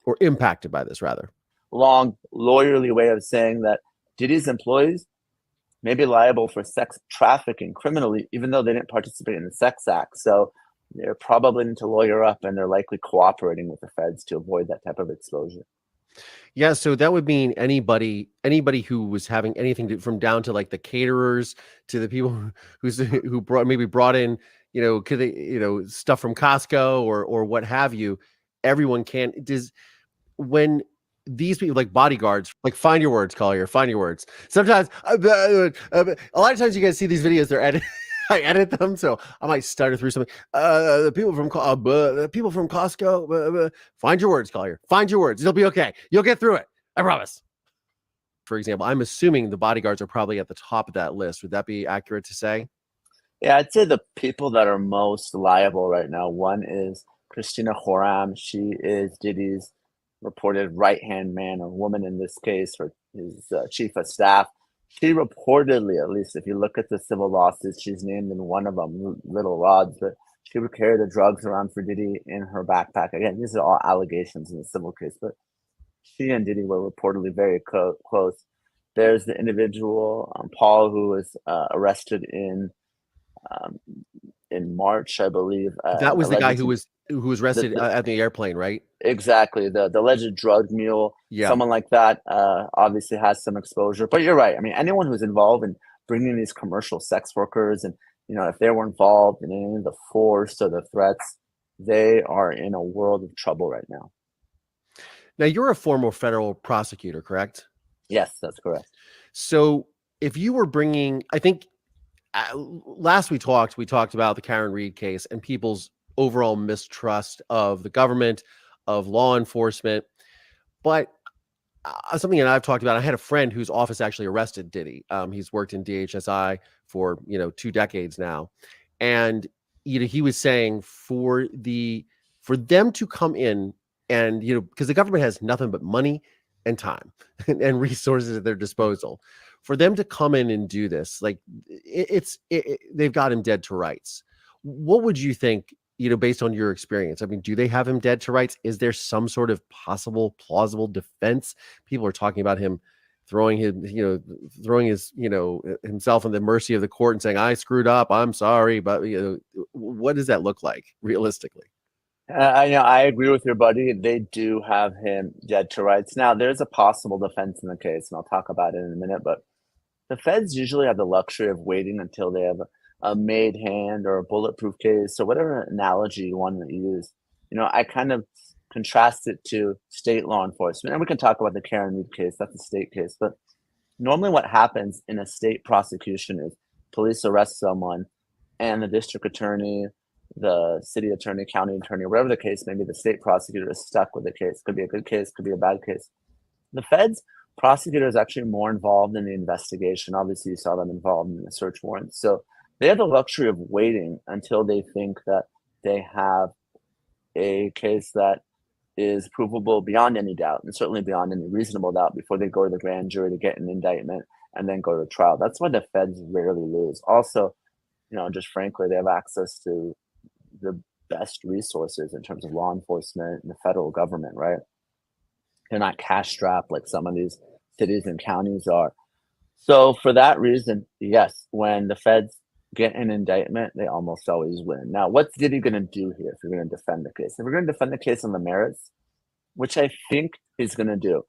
or impacted by this rather. Long lawyerly way of saying that Diddy's employees may be liable for sex trafficking criminally, even though they didn't participate in the sex act. So they're probably need to lawyer up and they're likely cooperating with the feds to avoid that type of exposure. Yeah, so that would mean anybody who was having anything from down to like the caterers to the people who brought in, you know, could they, you know, stuff from Costco or what have you. Everyone can. When these people like bodyguards, like find your words, Collier, find your words. Sometimes a lot of times you guys see these videos, they're edited. I edit them, so I might stutter through something. The people from Costco, find your words, Collier. Find your words. It'll be okay. You'll get through it. I promise. For example, I'm assuming the bodyguards are probably at the top of that list. Would that be accurate to say? Yeah, I'd say the people that are most liable right now. One is Christina Joram. She is Diddy's reported right-hand man or woman in this case, or his chief of staff. She reportedly, at least if you look at the civil lawsuits, she's named in one of them, Little Rods, but she would carry the drugs around for Diddy in her backpack. Again, these are all allegations in the civil case, but she and Diddy were reportedly very close. There's the individual, Paul, who was arrested in March, I believe. That was the guy who was arrested at the airplane, right? Exactly. The alleged drug mule. Yeah. Someone like that obviously has some exposure. But you're right. I mean, anyone who's involved in bringing these commercial sex workers and, you know, if they were involved in any of the force or the threats, they are in a world of trouble right now. Now, you're a former federal prosecutor, correct? Yes, that's correct. So if you were bringing, I think last we talked about the Karen Reed case and people's overall mistrust of the government, of law enforcement. But something that I've talked about, I had a friend whose office actually arrested Diddy. He's worked in DHSI for, 2 decades now. And, he was saying for them to come in and, because the government has nothing but money and time and resources at their disposal, for them to come in and do this, like they've got him dead to rights. What would you think, based on your experience? I mean, do they have him dead to rights? Is there some sort of possible, plausible defense? People are talking about him throwing his, himself in the mercy of the court and saying, I screwed up, I'm sorry. But, what does that look like realistically? I agree with your buddy. They do have him dead to rights. Now, there's a possible defense in the case, and I'll talk about it in a minute, but the feds usually have the luxury of waiting until they have a made hand or a bulletproof case or whatever analogy you want to use. I kind of contrast it to state law enforcement. And we can talk about the Karen Reed case, that's a state case. But normally what happens in a state prosecution is police arrest someone and the district attorney, the city attorney, county attorney, whatever the case may be, the state prosecutor is stuck with the case. Could be a good case, could be a bad case. The feds prosecutor is actually more involved in the investigation. Obviously, you saw them involved in the search warrant. So they have the luxury of waiting until they think that they have a case that is provable beyond any doubt, and certainly beyond any reasonable doubt, before they go to the grand jury to get an indictment and then go to trial. That's why the feds rarely lose. Also, just frankly, they have access to the best resources in terms of law enforcement and the federal government, right? They're not cash strapped like some of these cities and counties are. So for that reason, yes, when the feds get an indictment, they almost always win. Now, what's Diddy going to do here if you're going to defend the case? If we're going to defend the case on the merits, which I think he's going to do,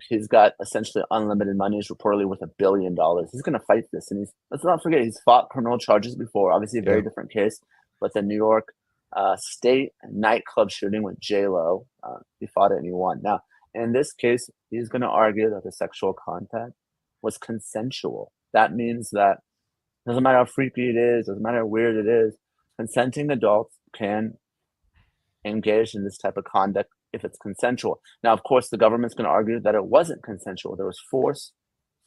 he's got essentially unlimited money. He's reportedly worth $1 billion. He's going to fight this. And let's not forget, he's fought criminal charges before. Obviously, a very different case. But the New York State nightclub shooting with J-Lo, he fought it and he won. Now, in this case, he's going to argue that the sexual contact was consensual. That means that doesn't matter how freaky it is, doesn't matter how weird it is, consenting adults can engage in this type of conduct if it's consensual. Now, of course, the government's going to argue that it wasn't consensual. There was force,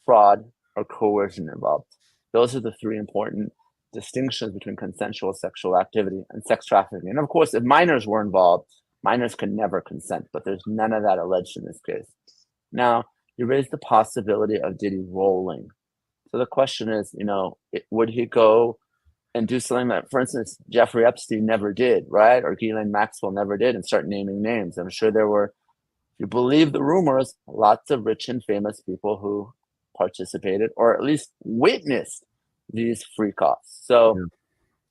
fraud, or coercion involved. Those are the three important distinctions between consensual sexual activity and sex trafficking. And of course, if minors were involved, minors could never consent, but there's none of that alleged in this case. Now, you raised the possibility of Diddy rolling. So the question is, would he go and do something that, for instance, Jeffrey Epstein never did, right? Or Ghislaine Maxwell never did, and start naming names? I'm sure there were, if you believe the rumors, lots of rich and famous people who participated or at least witnessed these freak-offs. So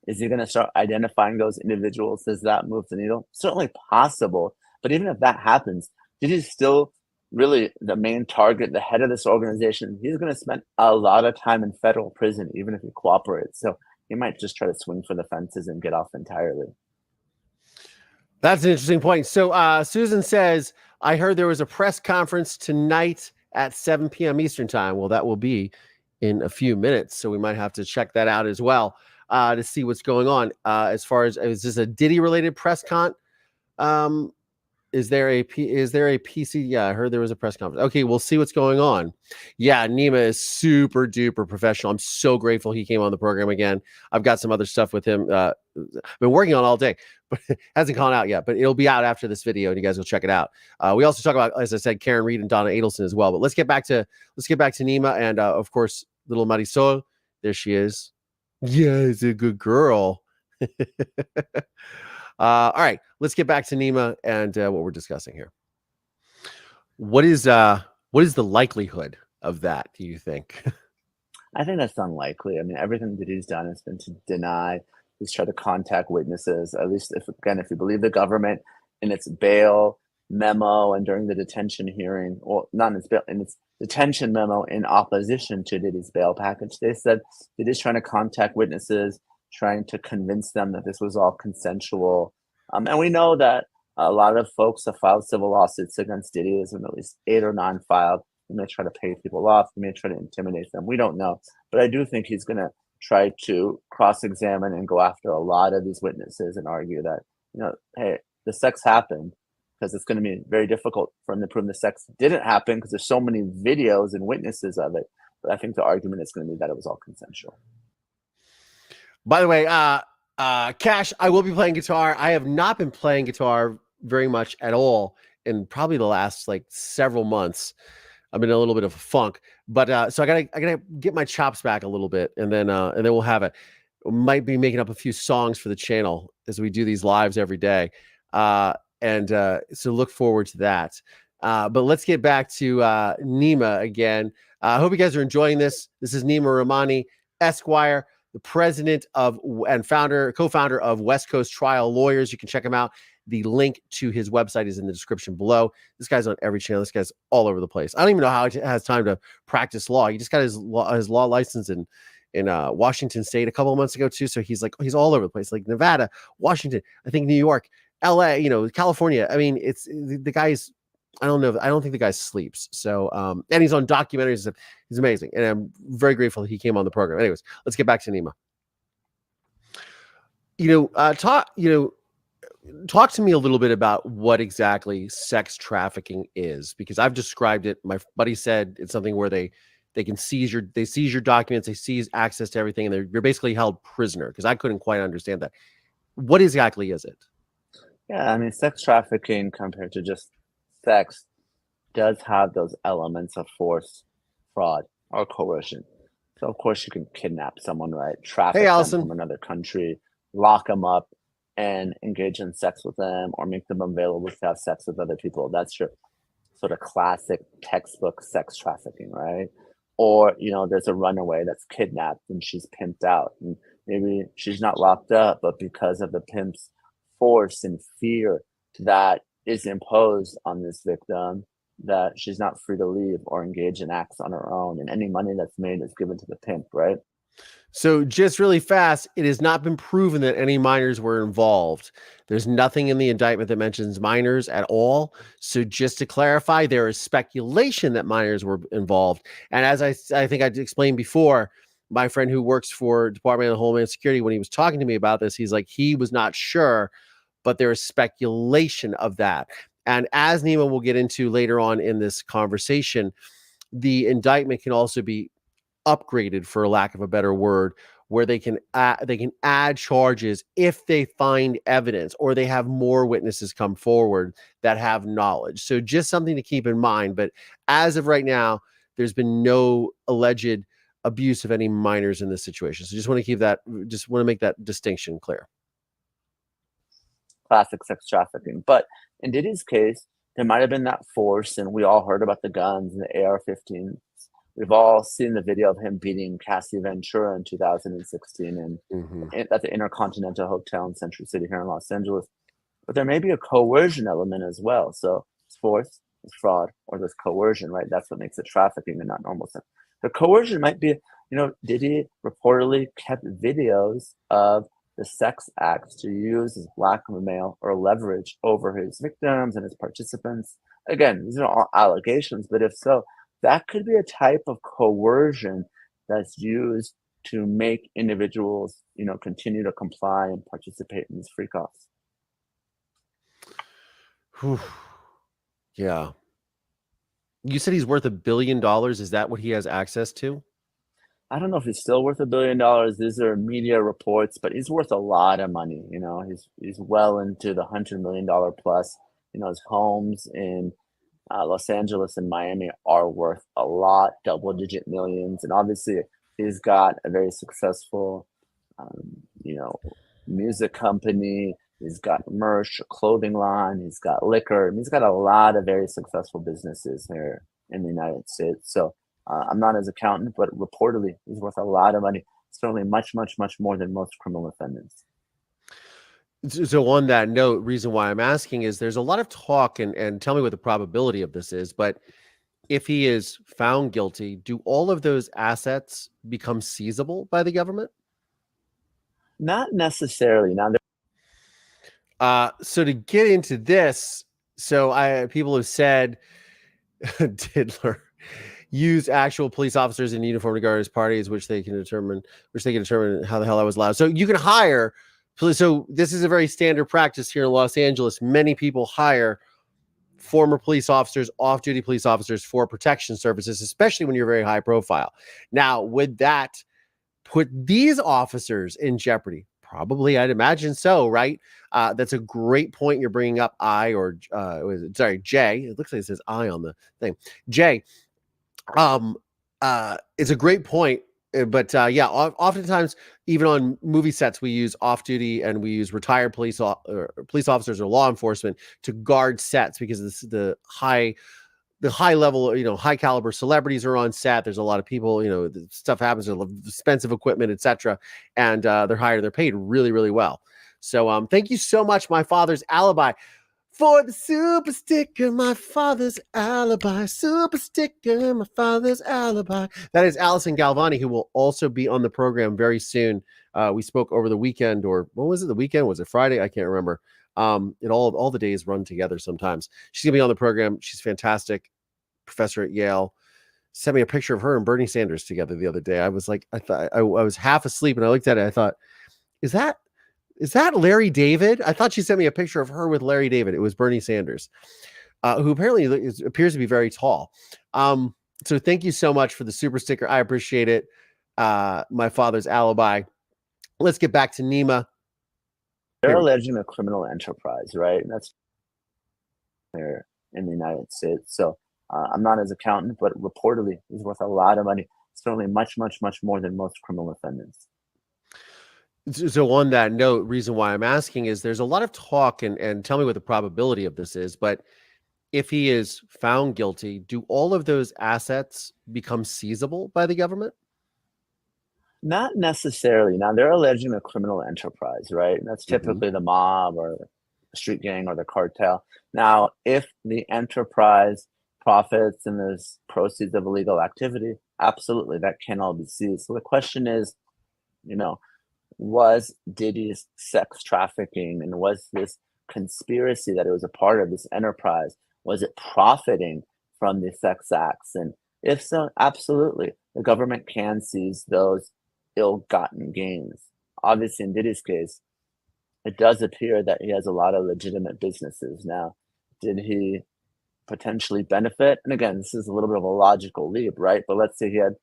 is he going to start identifying those individuals? Does that move the needle? Certainly possible. But even if that happens, Diddy's still really the main target, the head of this organization. He's going to spend a lot of time in federal prison, even if he cooperates. So he might just try to swing for the fences and get off entirely. That's an interesting point. So Susan says, I heard there was a press conference tonight at 7 p.m. Eastern time. Well, that will be in a few minutes. So we might have to check that out as well to see what's going on. As far as, is this a Diddy related press con? Is there a PC? Yeah, I heard there was a press conference. Okay, we'll see what's going on. Yeah, Nema is super duper professional. I'm so grateful he came on the program again. I've got some other stuff with him. Been working on all day, but it hasn't gone out yet. But it'll be out after this video, and you guys will check it out. We also talk about, as I said, Karen Reed and Donna Adelson as well. But let's get back to Nema and of course, little Marisol. There she is. Yeah, it's a good girl. All right, let's get back to Nema and what we're discussing here. What is the likelihood of that, do you think? I think that's unlikely. I mean, everything that he's done has been to deny. He's tried to contact witnesses, at least if you believe the government in its bail memo and during the detention hearing, or not in its bail, in its detention memo in opposition to Diddy's bail package. They said Diddy's trying to contact witnesses, trying to convince them that this was all consensual. And we know that a lot of folks have filed civil lawsuits against Diddy. There's been at least 8 or 9 filed. He may try to pay people off. He may try to intimidate them. We don't know. But I do think he's going to try to cross-examine and go after a lot of these witnesses and argue that, hey, the sex happened, because it's going to be very difficult for him to prove the sex didn't happen because there's so many videos and witnesses of it. But I think the argument is going to be that it was all consensual. By the way, Cash, I will be playing guitar. I have not been playing guitar very much at all in probably the last several months. I'm in a little bit of a funk, but so I gotta get my chops back a little bit, and then we'll have it. Might be making up a few songs for the channel as we do these lives every day, and so look forward to that. But let's get back to Nema again. I hope you guys are enjoying this. This is Nema Rahmani, Esquire, the president of and co-founder of West Coast Trial Lawyers. You can check him out The link to his website is in the description below. This guy's on every channel. This guy's all over the place. I don't even know how he has time to practice law. He just got his law license in Washington State a couple of months ago too. So he's all over the place, like Nevada, Washington, I think New York, LA, California. I mean, it's the guy's, I don't know. I don't think the guy sleeps. So, and he's on documentaries. He's amazing. And I'm very grateful that he came on the program. Anyways, let's get back to Nema. Talk to me a little bit about what exactly sex trafficking is, because I've described it. My buddy said it's something where they can seize your documents, they seize access to everything, and you're basically held prisoner, because I couldn't quite understand that. What exactly is it? Yeah, I mean, sex trafficking compared to just sex does have those elements of force, fraud, or coercion. So of course you can kidnap someone, right? Traffic them from another country, lock them up, and engage in sex with them, or make them available to have sex with other people. That's your sort of classic textbook sex trafficking, right? Or, there's a runaway that's kidnapped and she's pimped out. And maybe she's not locked up, but because of the pimp's force and fear that is imposed on this victim, that she's not free to leave or engage in acts on her own. And any money that's made is given to the pimp, right? So just really fast, it has not been proven that any minors were involved. There's nothing in the indictment that mentions minors at all. So just to clarify, there is speculation that minors were involved. And as I think I explained before, my friend who works for Department of Homeland Security, when he was talking to me about this, he's like, he was not sure, but there is speculation of that. And as Nema will get into later on in this conversation, the indictment can also be upgraded, for lack of a better word, where they can add charges if they find evidence or they have more witnesses come forward that have knowledge. So just something to keep in mind. But as of right now, there's been no alleged abuse of any minors in this situation. So just want to make that distinction clear. Classic sex trafficking. But in Diddy's case, there might have been that force, and we all heard about the guns and the AR-15s. We've all seen the video of him beating Cassie Ventura in 2016 at the Intercontinental Hotel in Century City here in Los Angeles. But there may be a coercion element as well. So it's force, it's fraud, or there's coercion, right? That's what makes it trafficking and not normal sex. The coercion might be, Diddy reportedly kept videos of the sex acts to use as blackmail or leverage over his victims and his participants. Again, these are all allegations, but if so, that could be a type of coercion that's used to make individuals, continue to comply and participate in these freak-offs. Yeah. You said he's worth $1 billion. Is that what he has access to? I don't know if he's still worth $1 billion. These are media reports, but he's worth a lot of money. He's well into the $100 million plus. His homes in Los Angeles and Miami are worth a lot, double-digit millions. And obviously, he's got a very successful, music company. He's got merch, a clothing line. He's got liquor. He's got a lot of very successful businesses here in the United States. So I'm not his accountant, but reportedly, he's worth a lot of money. Certainly much, much, much more than most criminal defendants. So on that note, reason why I'm asking is there's a lot of talk, and tell me what the probability of this is, but if he is found guilty, do all of those assets become seizable by the government? Not necessarily. Now, so to get into this, people have said Diddler use actual police officers in uniform to guard his parties, which they can determine how the hell that was allowed. So you can hire. So this is a very standard practice here in Los Angeles. Many people hire former police officers, off-duty police officers for protection services, especially when you're very high profile. Now, would that put these officers in jeopardy? Probably, I'd imagine so, right? That's a great point you're bringing up. Jay. It looks like it says I on the thing. Jay, it's a great point. But oftentimes, even on movie sets, we use off-duty and we use retired police officers or law enforcement to guard sets because the high level, high caliber celebrities are on set. There's a lot of people, stuff happens, expensive equipment, etc. And they're hired, they're paid really, really well. So thank you so much, My Father's Alibi, for the super sticker. My Father's Alibi, super sticker, My Father's Alibi. That is Allison Galvani, who will also be on the program very soon. We spoke over the weekend, or what was it? The weekend? Was it Friday? I can't remember. All the days run together sometimes. She's gonna be on the program. She's fantastic. Professor at Yale. Sent me a picture of her and Bernie Sanders together the other day. I was like, I thought I was half asleep and I looked at it. I thought, is that Larry David? I thought she sent me a picture of her with Larry David. It was Bernie Sanders, who apparently appears to be very tall. So thank you so much for the super sticker. I appreciate it. My Father's Alibi. Let's get back to Nema. They're alleging a criminal enterprise, right? And that's there in the United States. So I'm not his accountant, but reportedly he's worth a lot of money. Certainly much, much, much more than most criminal defendants. So on that note, reason why I'm asking is there's a lot of talk, and tell me what the probability of this is, but if he is found guilty, do all of those assets become seizable by the government? Not necessarily. Now, they're alleging a criminal enterprise, right? And that's typically the mob or the street gang or the cartel. Now, if the enterprise profits and there's proceeds of illegal activity, absolutely, that can all be seized. So the question is, was Diddy's sex trafficking and was this conspiracy that it was a part of this enterprise, was it profiting from the sex acts? And if so, absolutely, the government can seize those ill-gotten gains. Obviously, in Diddy's case, it does appear that he has a lot of legitimate businesses. Now, did he potentially benefit? And again, this is a little bit of a logical leap, right? But let's say he had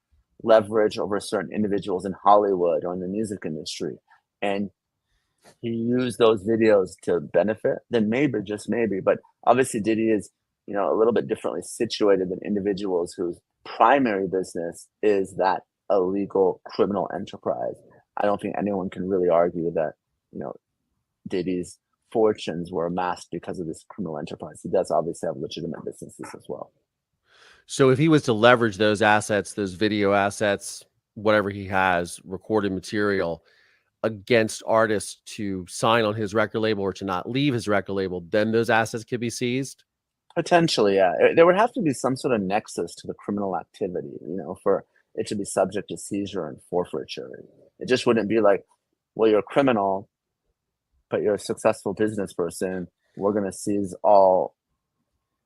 leverage over certain individuals in Hollywood or in the music industry, and he used those videos to benefit, then maybe, just maybe. But obviously Diddy is, a little bit differently situated than individuals whose primary business is that illegal criminal enterprise. I don't think anyone can really argue that, Diddy's fortunes were amassed because of this criminal enterprise. He does obviously have legitimate businesses as well. So if he was to leverage those assets, those video assets, whatever he has, recorded material against artists to sign on his record label or to not leave his record label, then those assets could be seized? Potentially, yeah. There would have to be some sort of nexus to the criminal activity, for it to be subject to seizure and forfeiture. It just wouldn't be like, well, you're a criminal, but you're a successful business person. We're going to seize all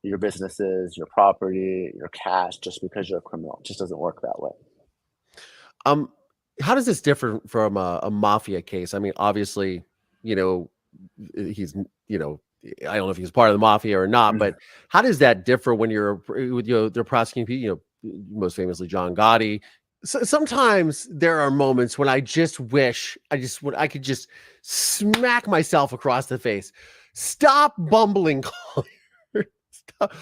your businesses, your property, your cash, just because you're a criminal. It just doesn't work that way. How does this differ from a mafia case? I mean, obviously, he's, I don't know if he's part of the mafia or not, but how does that differ when they're prosecuting people, most famously John Gotti? So sometimes there are moments when I just wish I could just smack myself across the face. Stop bumbling. Stop.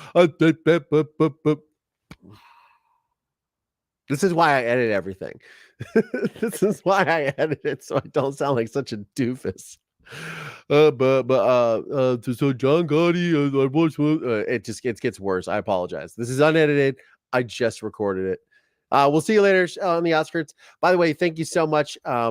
This is why I edit everything. This is why I edit it, so I don't sound like such a doofus. So John Gotti, it gets worse. I apologize. This is unedited. I just recorded it. We'll see you later on the outskirts. By the way, thank you so much. Thank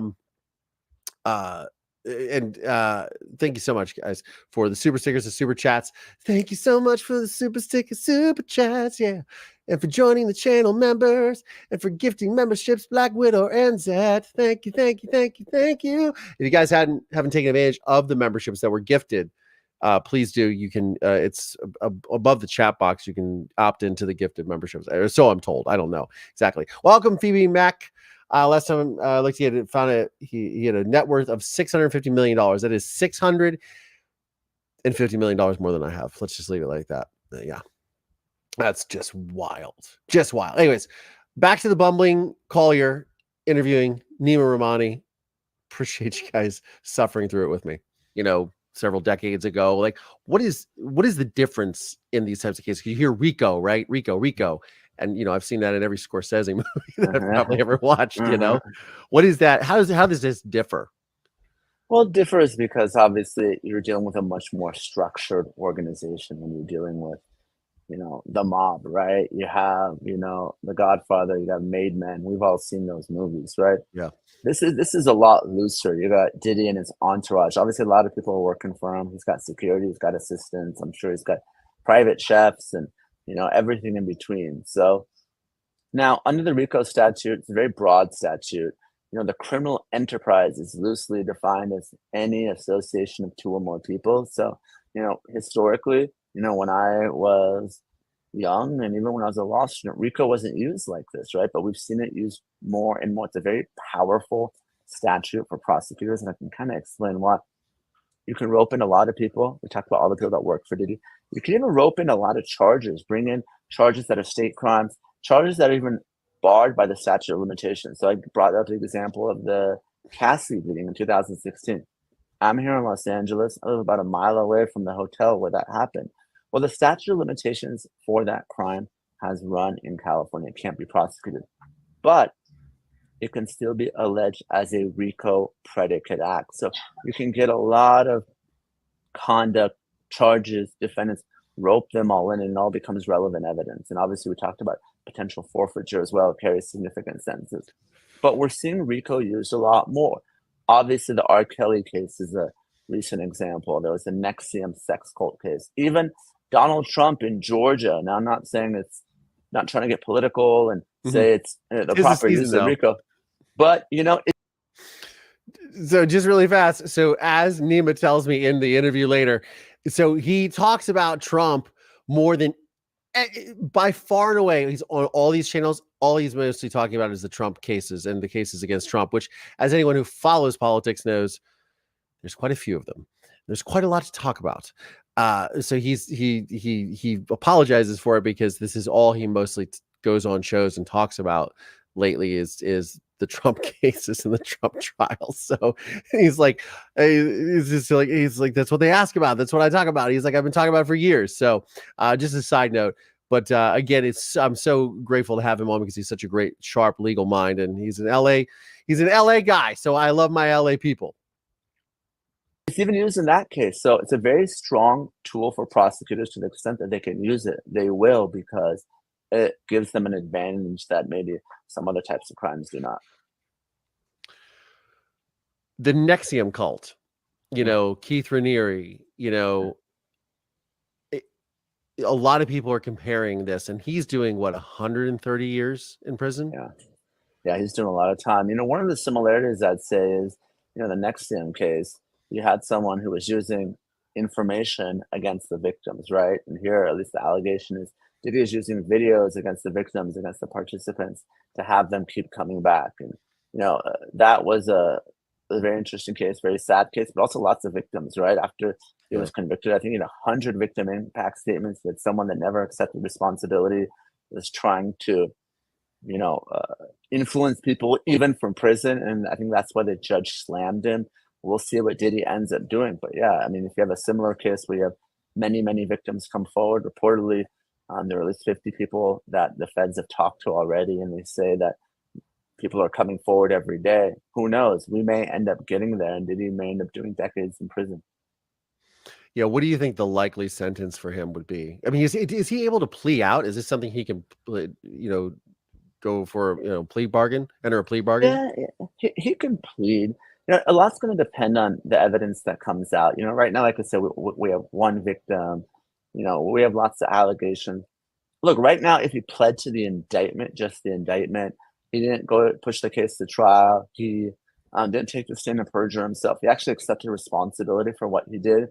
you so much, guys, for the super stickers, the super chats. Thank you so much for the super stickers, super chats, yeah, and for joining the channel members, and for gifting memberships, Black Widow and Zed. Thank you. If you guys haven't taken advantage of the memberships that were gifted, please do. You can. It's above the chat box. You can opt into the gifted memberships. So I'm told. I don't know exactly. Welcome, Phoebe Mac. Last time I looked, he had a net worth of $650 million. That is $650 million more than I have. Let's just leave it like that. Yeah, that's just wild. Anyways, back to the bumbling Collier interviewing Neema Rahmani. Appreciate you guys suffering through it with me. Several decades ago, like what is the difference in these types of cases? You hear Rico, right? Rico. And I've seen that in every Scorsese movie that I've probably ever watched. What is that? How does this differ? Well, it differs because obviously you're dealing with a much more structured organization when you're dealing with The Mob, right? You have, The Godfather, you have Made Men. We've all seen those movies, right? Yeah. This is a lot looser. You got Diddy and his entourage. Obviously, a lot of people are working for him. He's got security, he's got assistants. I'm sure he's got private chefs and, everything in between. So now under the RICO statute, it's a very broad statute. The criminal enterprise is loosely defined as any association of two or more people. So, historically, when I was young and even when I was a law student, RICO wasn't used like this, right? But we've seen it used more and more. It's a very powerful statute for prosecutors, and I can kind of explain why. You can rope in a lot of people. We talked about all the people that work for Diddy. You can even rope in a lot of charges, bring in charges that are state crimes, charges that are even barred by the statute of limitations. So I brought up the example of the Cassie beating in 2016. I'm here in Los Angeles. I live about a mile away from the hotel where that happened. Well, the statute of limitations for that crime has run in California. It can't be prosecuted, but it can still be alleged as a RICO predicate act. So you can get a lot of conduct charges, defendants, rope them all in, and it all becomes relevant evidence. And obviously we talked about potential forfeiture as well, carries significant sentences. But we're seeing RICO used a lot more. Obviously, the R. Kelly case is a recent example. There was a NXIVM sex cult case. Even Donald Trump in Georgia. Now, I'm not saying it's not trying to get political and say it's the proper use of RICO, but So just really fast. So as Nema tells me in the interview later, so he talks about Trump more than by far and away. He's on all these channels. All he's mostly talking about is the Trump cases and the cases against Trump, which, as anyone who follows politics knows, there's quite a few of them. There's quite a lot to talk about. So he apologizes for it because this is all he mostly goes on shows and talks about lately is the Trump cases and the Trump trials. So he's like, he's like, that's what they ask about. That's what I talk about. He's like, I've been talking about it for years. So just a side note. But again, I'm so grateful to have him on because he's such a great, sharp legal mind, and he's an LA guy. So I love my LA people. It's even used in that case. So it's a very strong tool for prosecutors to the extent that they can use it. They will, because it gives them an advantage that maybe some other types of crimes do not. The NXIVM cult, Keith Raniere, a lot of people are comparing this, and he's doing 130 years in prison. Yeah, he's doing a lot of time. One of the similarities I'd say is, the NXIVM case, you had someone who was using information against the victims, right? And here, at least the allegation is, Diddy is using videos against the victims, against the participants, to have them keep coming back. And, that was a very interesting case, very sad case, but also lots of victims, right? After he was convicted, I think 100 victim impact statements with someone that never accepted responsibility, was trying to, influence people even from prison. And I think that's why the judge slammed him. We'll see what Diddy ends up doing. But yeah, I mean, if you have a similar case where you have many, many victims come forward, reportedly, there are at least 50 people that the feds have talked to already, and they say that people are coming forward every day. Who knows? We may end up getting there, and Diddy may end up doing decades in prison. Yeah, what do you think the likely sentence for him would be? I mean, is he able to plea out? Is this something he can, go for, plea bargain, enter a plea bargain? Yeah, he can plead. A lot's going to depend on the evidence that comes out. Right now, like I said, we have one victim. We have lots of allegations. Look, right now, if he pled to the indictment, just the indictment, he didn't go push the case to trial. He didn't take the stand of perjury himself. He actually accepted responsibility for what he did.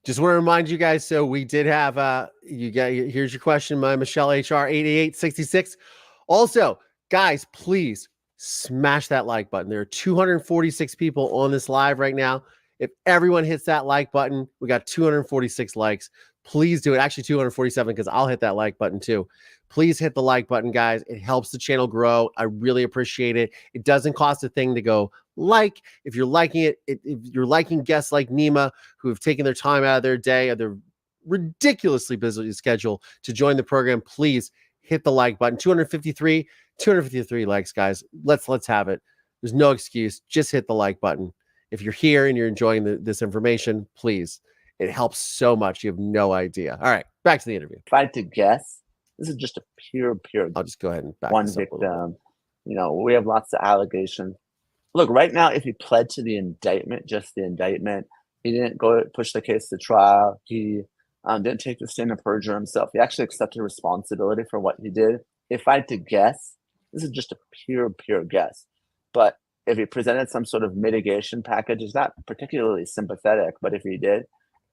Just want to remind you guys, so we did have here's your question, my Michelle HR 88866. Also, guys, please smash that like button. There are 246 people on this live right now. If everyone hits that like button, we got 246 likes. Please do it. Actually, 247, because I'll hit that like button too. Please hit the like button, guys. It helps the channel grow. I really appreciate it. It doesn't cost a thing to go like. If you're liking it, if you're liking guests like Nema, who have taken their time out of their day, or their ridiculously busy schedule to join the program, please hit the like button. 253 likes, guys. Let's have it. There's no excuse. Just hit the like button. If you're here and you're enjoying this information, please. It helps so much. You have no idea. All right, back to the interview. If I had to guess, this is just a pure. I'll just go ahead and back one this up a little victim. You know, we have lots of allegations. Look, right now, if he pled to the indictment, just the indictment, he didn't go push the case to trial. He didn't take the stand of perjure himself. He actually accepted responsibility for what he did. If I had to guess, this is just a pure guess. But if he presented some sort of mitigation package, it's not particularly sympathetic, but if he did,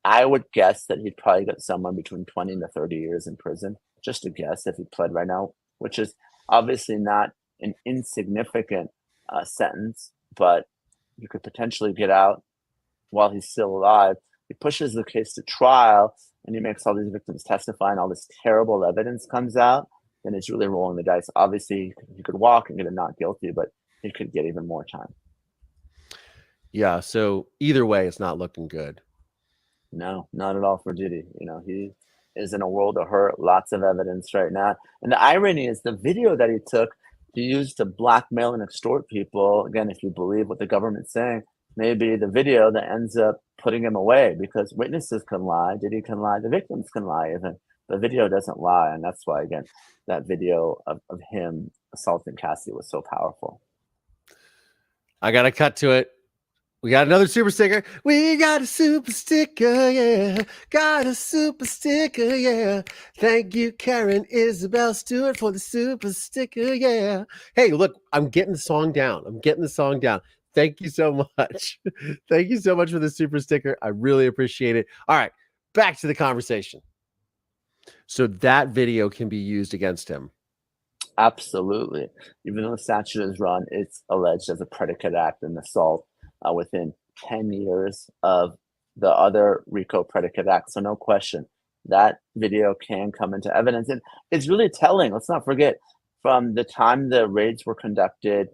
I would guess that he'd probably get someone between 20 to 30 years in prison. Just a guess if he pled right now, which is obviously not an insignificant sentence, but you could potentially get out while he's still alive. He pushes the case to trial and he makes all these victims testify and all this terrible evidence comes out, then it's really rolling the dice. Obviously, he could walk and get a not guilty, but he could get even more time. Yeah, so either way, it's not looking good. No, not at all for Diddy. You know, he is in a world of hurt, lots of evidence right now. And the irony is the video that he took to use to blackmail and extort people, again, if you believe what the government's saying, maybe the video that ends up putting him away because witnesses can lie, Diddy can lie, the victims can lie even. The video doesn't lie. And that's why, again, that video of him assaulting Cassie was so powerful. I got to cut to it. We got another super sticker. We got a super sticker, yeah. Got a super sticker, yeah. Thank you, Karen Isabel Stewart, for the super sticker, yeah. Hey, look, I'm getting the song down. Thank you so much. Thank you so much for the super sticker. I really appreciate it. All right, back to the conversation. So that video can be used against him. Absolutely. Even though the statute is run, it's alleged as a predicate act and assault within 10 years of the other RICO predicate act. So no question, that video can come into evidence. And it's really telling. Let's not forget, from the time the raids were conducted,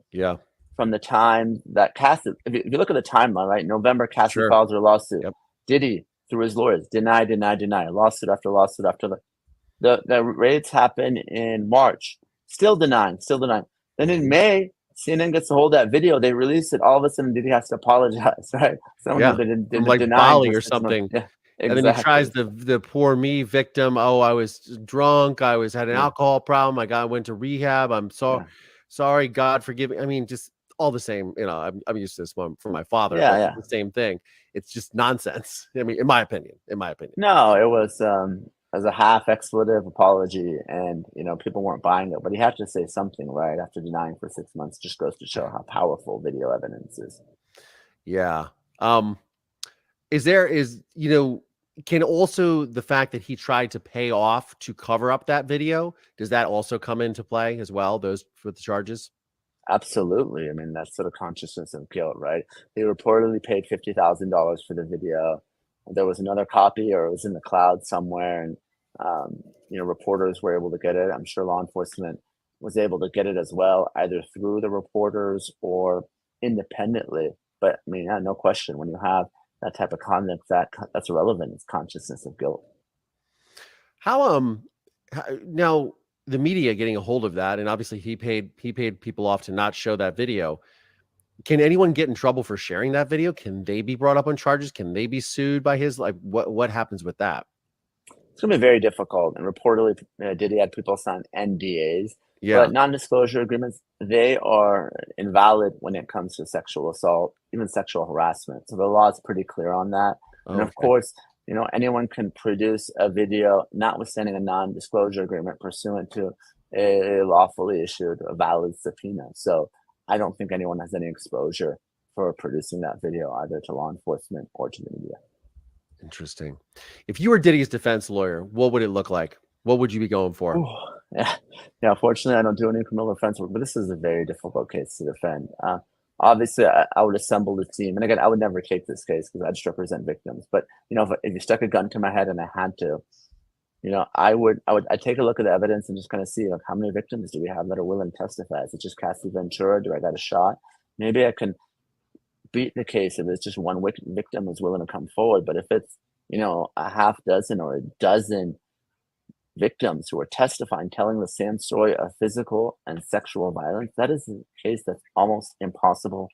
from the time that Cassie, if you look at the timeline, right? November, Cassie files her lawsuit. Diddy, through his lawyers, deny, lawsuit after lawsuit after the raids happen in March, still denying. Then in May, CNN gets a hold of that video. They release it. All of a sudden, Diddy has to apologize, right? From like Bali or something. Yeah, exactly. And then he tries the poor me victim. Oh, I was drunk. I had an alcohol problem. I went to rehab. I'm sorry. God forgive me. I mean, just all the same. You know, I'm used to this one from my father. Yeah. The same thing. It's just nonsense. I mean, in my opinion. No, it was as a half expletive apology, and you know, people weren't buying it, but he had to say something, right? After denying for 6 months, just goes to show how powerful video evidence is. Yeah. Can also the fact that he tried to pay off to cover up that video, does that also come into play as well, those for the charges? Absolutely. I mean, that's sort of consciousness of guilt, right? He reportedly paid $50,000 for the video. There was another copy, or it was in the cloud somewhere, and reporters were able to get it. I'm sure law enforcement was able to get it as well, either through the reporters or independently. But I mean, no question, when you have that type of conduct, that's irrelevant. It's consciousness of guilt. How now the media getting a hold of that, and obviously he paid people off to not show that video. Can anyone get in trouble for sharing that video? Can they be brought up on charges? Can they be sued by his, like, what happens with that? It's going to be very difficult. And reportedly, Diddy had people sign NDAs. Yeah. But non-disclosure agreements, they are invalid when it comes to sexual assault, even sexual harassment. So the law is pretty clear on that. And of course, anyone can produce a video, notwithstanding a non-disclosure agreement, pursuant to a lawfully issued, a valid subpoena. So I don't think anyone has any exposure for producing that video, either to law enforcement or to the media. Interesting. If you were Diddy's defense lawyer, what would it look like? What would you be going for? Yeah. Fortunately, I don't do any criminal defense work, but this is a very difficult case to defend. Obviously, I would assemble a team, and again, I would never take this case because I just represent victims. But if you stuck a gun to my head and I had to, I'd take a look at the evidence and just kind of see, like, how many victims do we have that are willing to testify? Is it just Cassie Ventura? Do I got a shot? Maybe I can beat the case if it's just one victim who's willing to come forward. But if it's, a half dozen or a dozen victims who are testifying, telling the same story of physical and sexual violence, that is a case that's almost impossible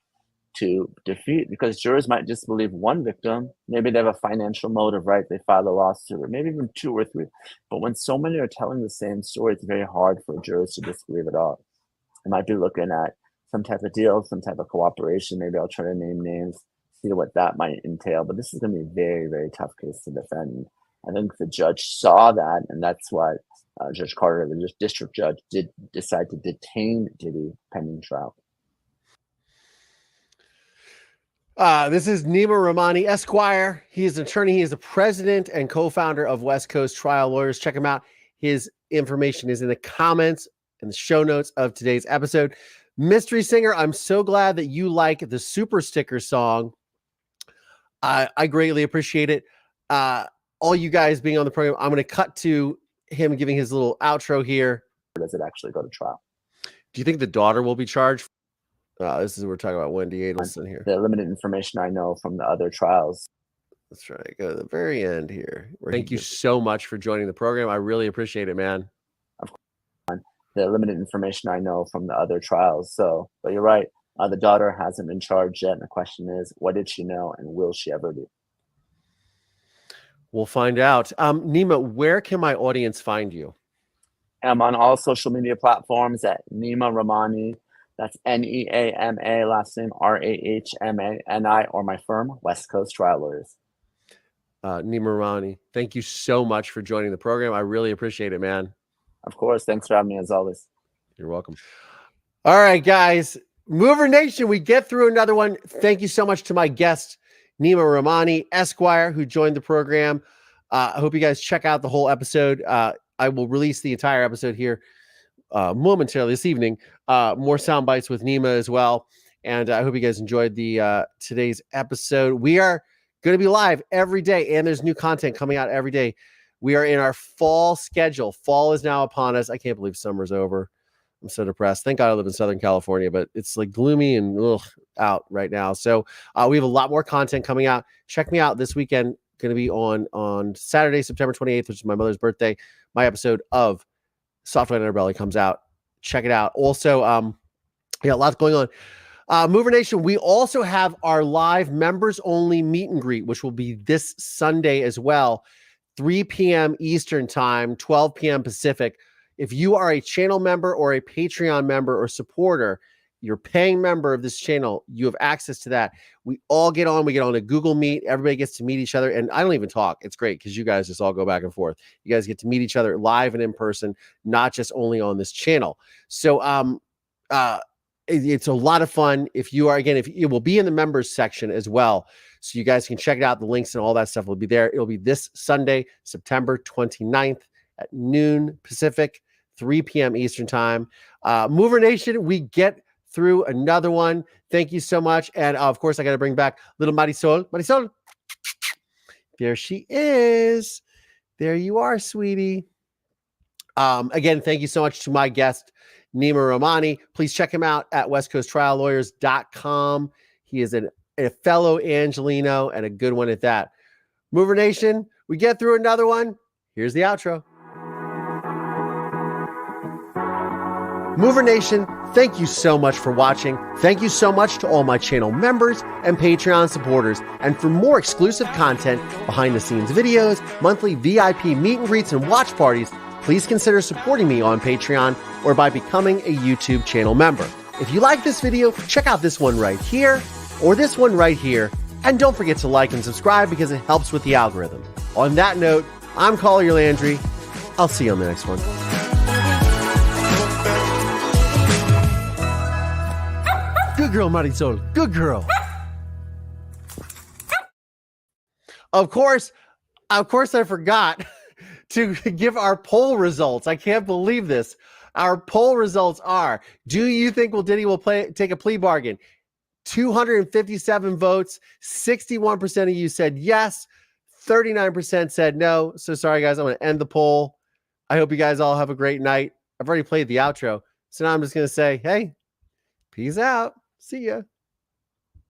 to defeat, because jurors might just believe one victim. Maybe they have a financial motive, right? They file a lawsuit, or maybe even 2 or 3. But when so many are telling the same story, it's very hard for jurors to disbelieve it all. I might be looking at some type of deal, some type of cooperation. Maybe I'll try to name names, see what that might entail. But this is going to be a very, very tough case to defend. I think the judge saw that, and that's why Judge Carter, the district judge, did decide to detain Diddy pending trial. This is Nema Rahmani, Esquire. He is an attorney. He is the president and co-founder of West Coast Trial Lawyers. Check him out. His information is in the comments and the show notes of today's episode. Mystery Singer, I'm so glad that you like the Super Sticker song. I greatly appreciate it. All you guys being on the program, I'm going to cut to him giving his little outro here. Does it actually go to trial? Do you think the daughter will be charged? This is we're talking about Wendy Adelson here. The limited information I know from the other trials. Let's try to go to the very end here. Thank you so much for joining the program. I really appreciate it, man. Of course, the limited information I know from the other trials. So, but you're right. The daughter hasn't been charged yet, and the question is, what did she know, and will she ever be? We'll find out. Nema, where can my audience find you? I'm on all social media platforms at Nema Rahmani. That's Neama, last name Rahmani, or my firm, West Coast Trial Lawyers. Nema Rahmani, thank you so much for joining the program. I really appreciate it, man. Of course. Thanks for having me, as always. You're welcome. All right, guys. Mover Nation, we get through another one. Thank you so much to my guest, Nema Rahmani, Esquire, who joined the program. I hope you guys check out the whole episode. I will release the entire episode here momentarily this evening. More sound bites with Nema as well. And I hope you guys enjoyed the today's episode. We are going to be live every day, and there's new content coming out every day. We are in our fall schedule. Fall is now upon us. I can't believe summer's over. I'm so depressed. Thank God I live in Southern California, but it's like gloomy and out right now. So we have a lot more content coming out. Check me out this weekend. Going to be on Saturday, September 28th, which is my mother's birthday. My episode of Soft White Underbelly comes out. Check it out. Also, lots going on. Mover Nation, we also have our live members only meet and greet, which will be this Sunday as well, 3 p.m. Eastern time, 12 p.m. Pacific. If you are a channel member or a Patreon member or supporter, you're a paying member of this channel, you have access to that. We all get on. We get on a Google Meet. Everybody gets to meet each other. And I don't even talk. It's great because you guys just all go back and forth. You guys get to meet each other live and in person, not just only on this channel. So it's a lot of fun. If you are, again, if it will be in the members section as well. So you guys can check it out. The links and all that stuff will be there. It'll be this Sunday, September 29th at noon Pacific, 3 p.m. Eastern time. Mover Nation, we get through another one. Thank you so much. And of course, I got to bring back little Marisol. Marisol, there she is. There you are, sweetie. Again, thank you so much to my guest, Nema Rahmani. Please check him out at westcoasttriallawyers.com. He is a fellow Angelino and a good one at that. Mover Nation, we get through another one. Here's the outro. Mover Nation, thank you so much for watching. Thank you so much to all my channel members and Patreon supporters. And for more exclusive content, behind the scenes videos, monthly VIP meet and greets, and watch parties, please consider supporting me on Patreon or by becoming a YouTube channel member. If you like this video, check out this one right here or this one right here. And don't forget to like and subscribe because it helps with the algorithm. On that note, I'm Collier Landry. I'll see you on the next one. Good girl, Marisol. Good girl. Of course, I forgot to give our poll results. I can't believe this. Our poll results are, do you think Diddy will take a plea bargain? 257 votes. 61% of you said yes. 39% said no. So sorry, guys. I'm going to end the poll. I hope you guys all have a great night. I've already played the outro. So now I'm just going to say, hey, peace out. See ya.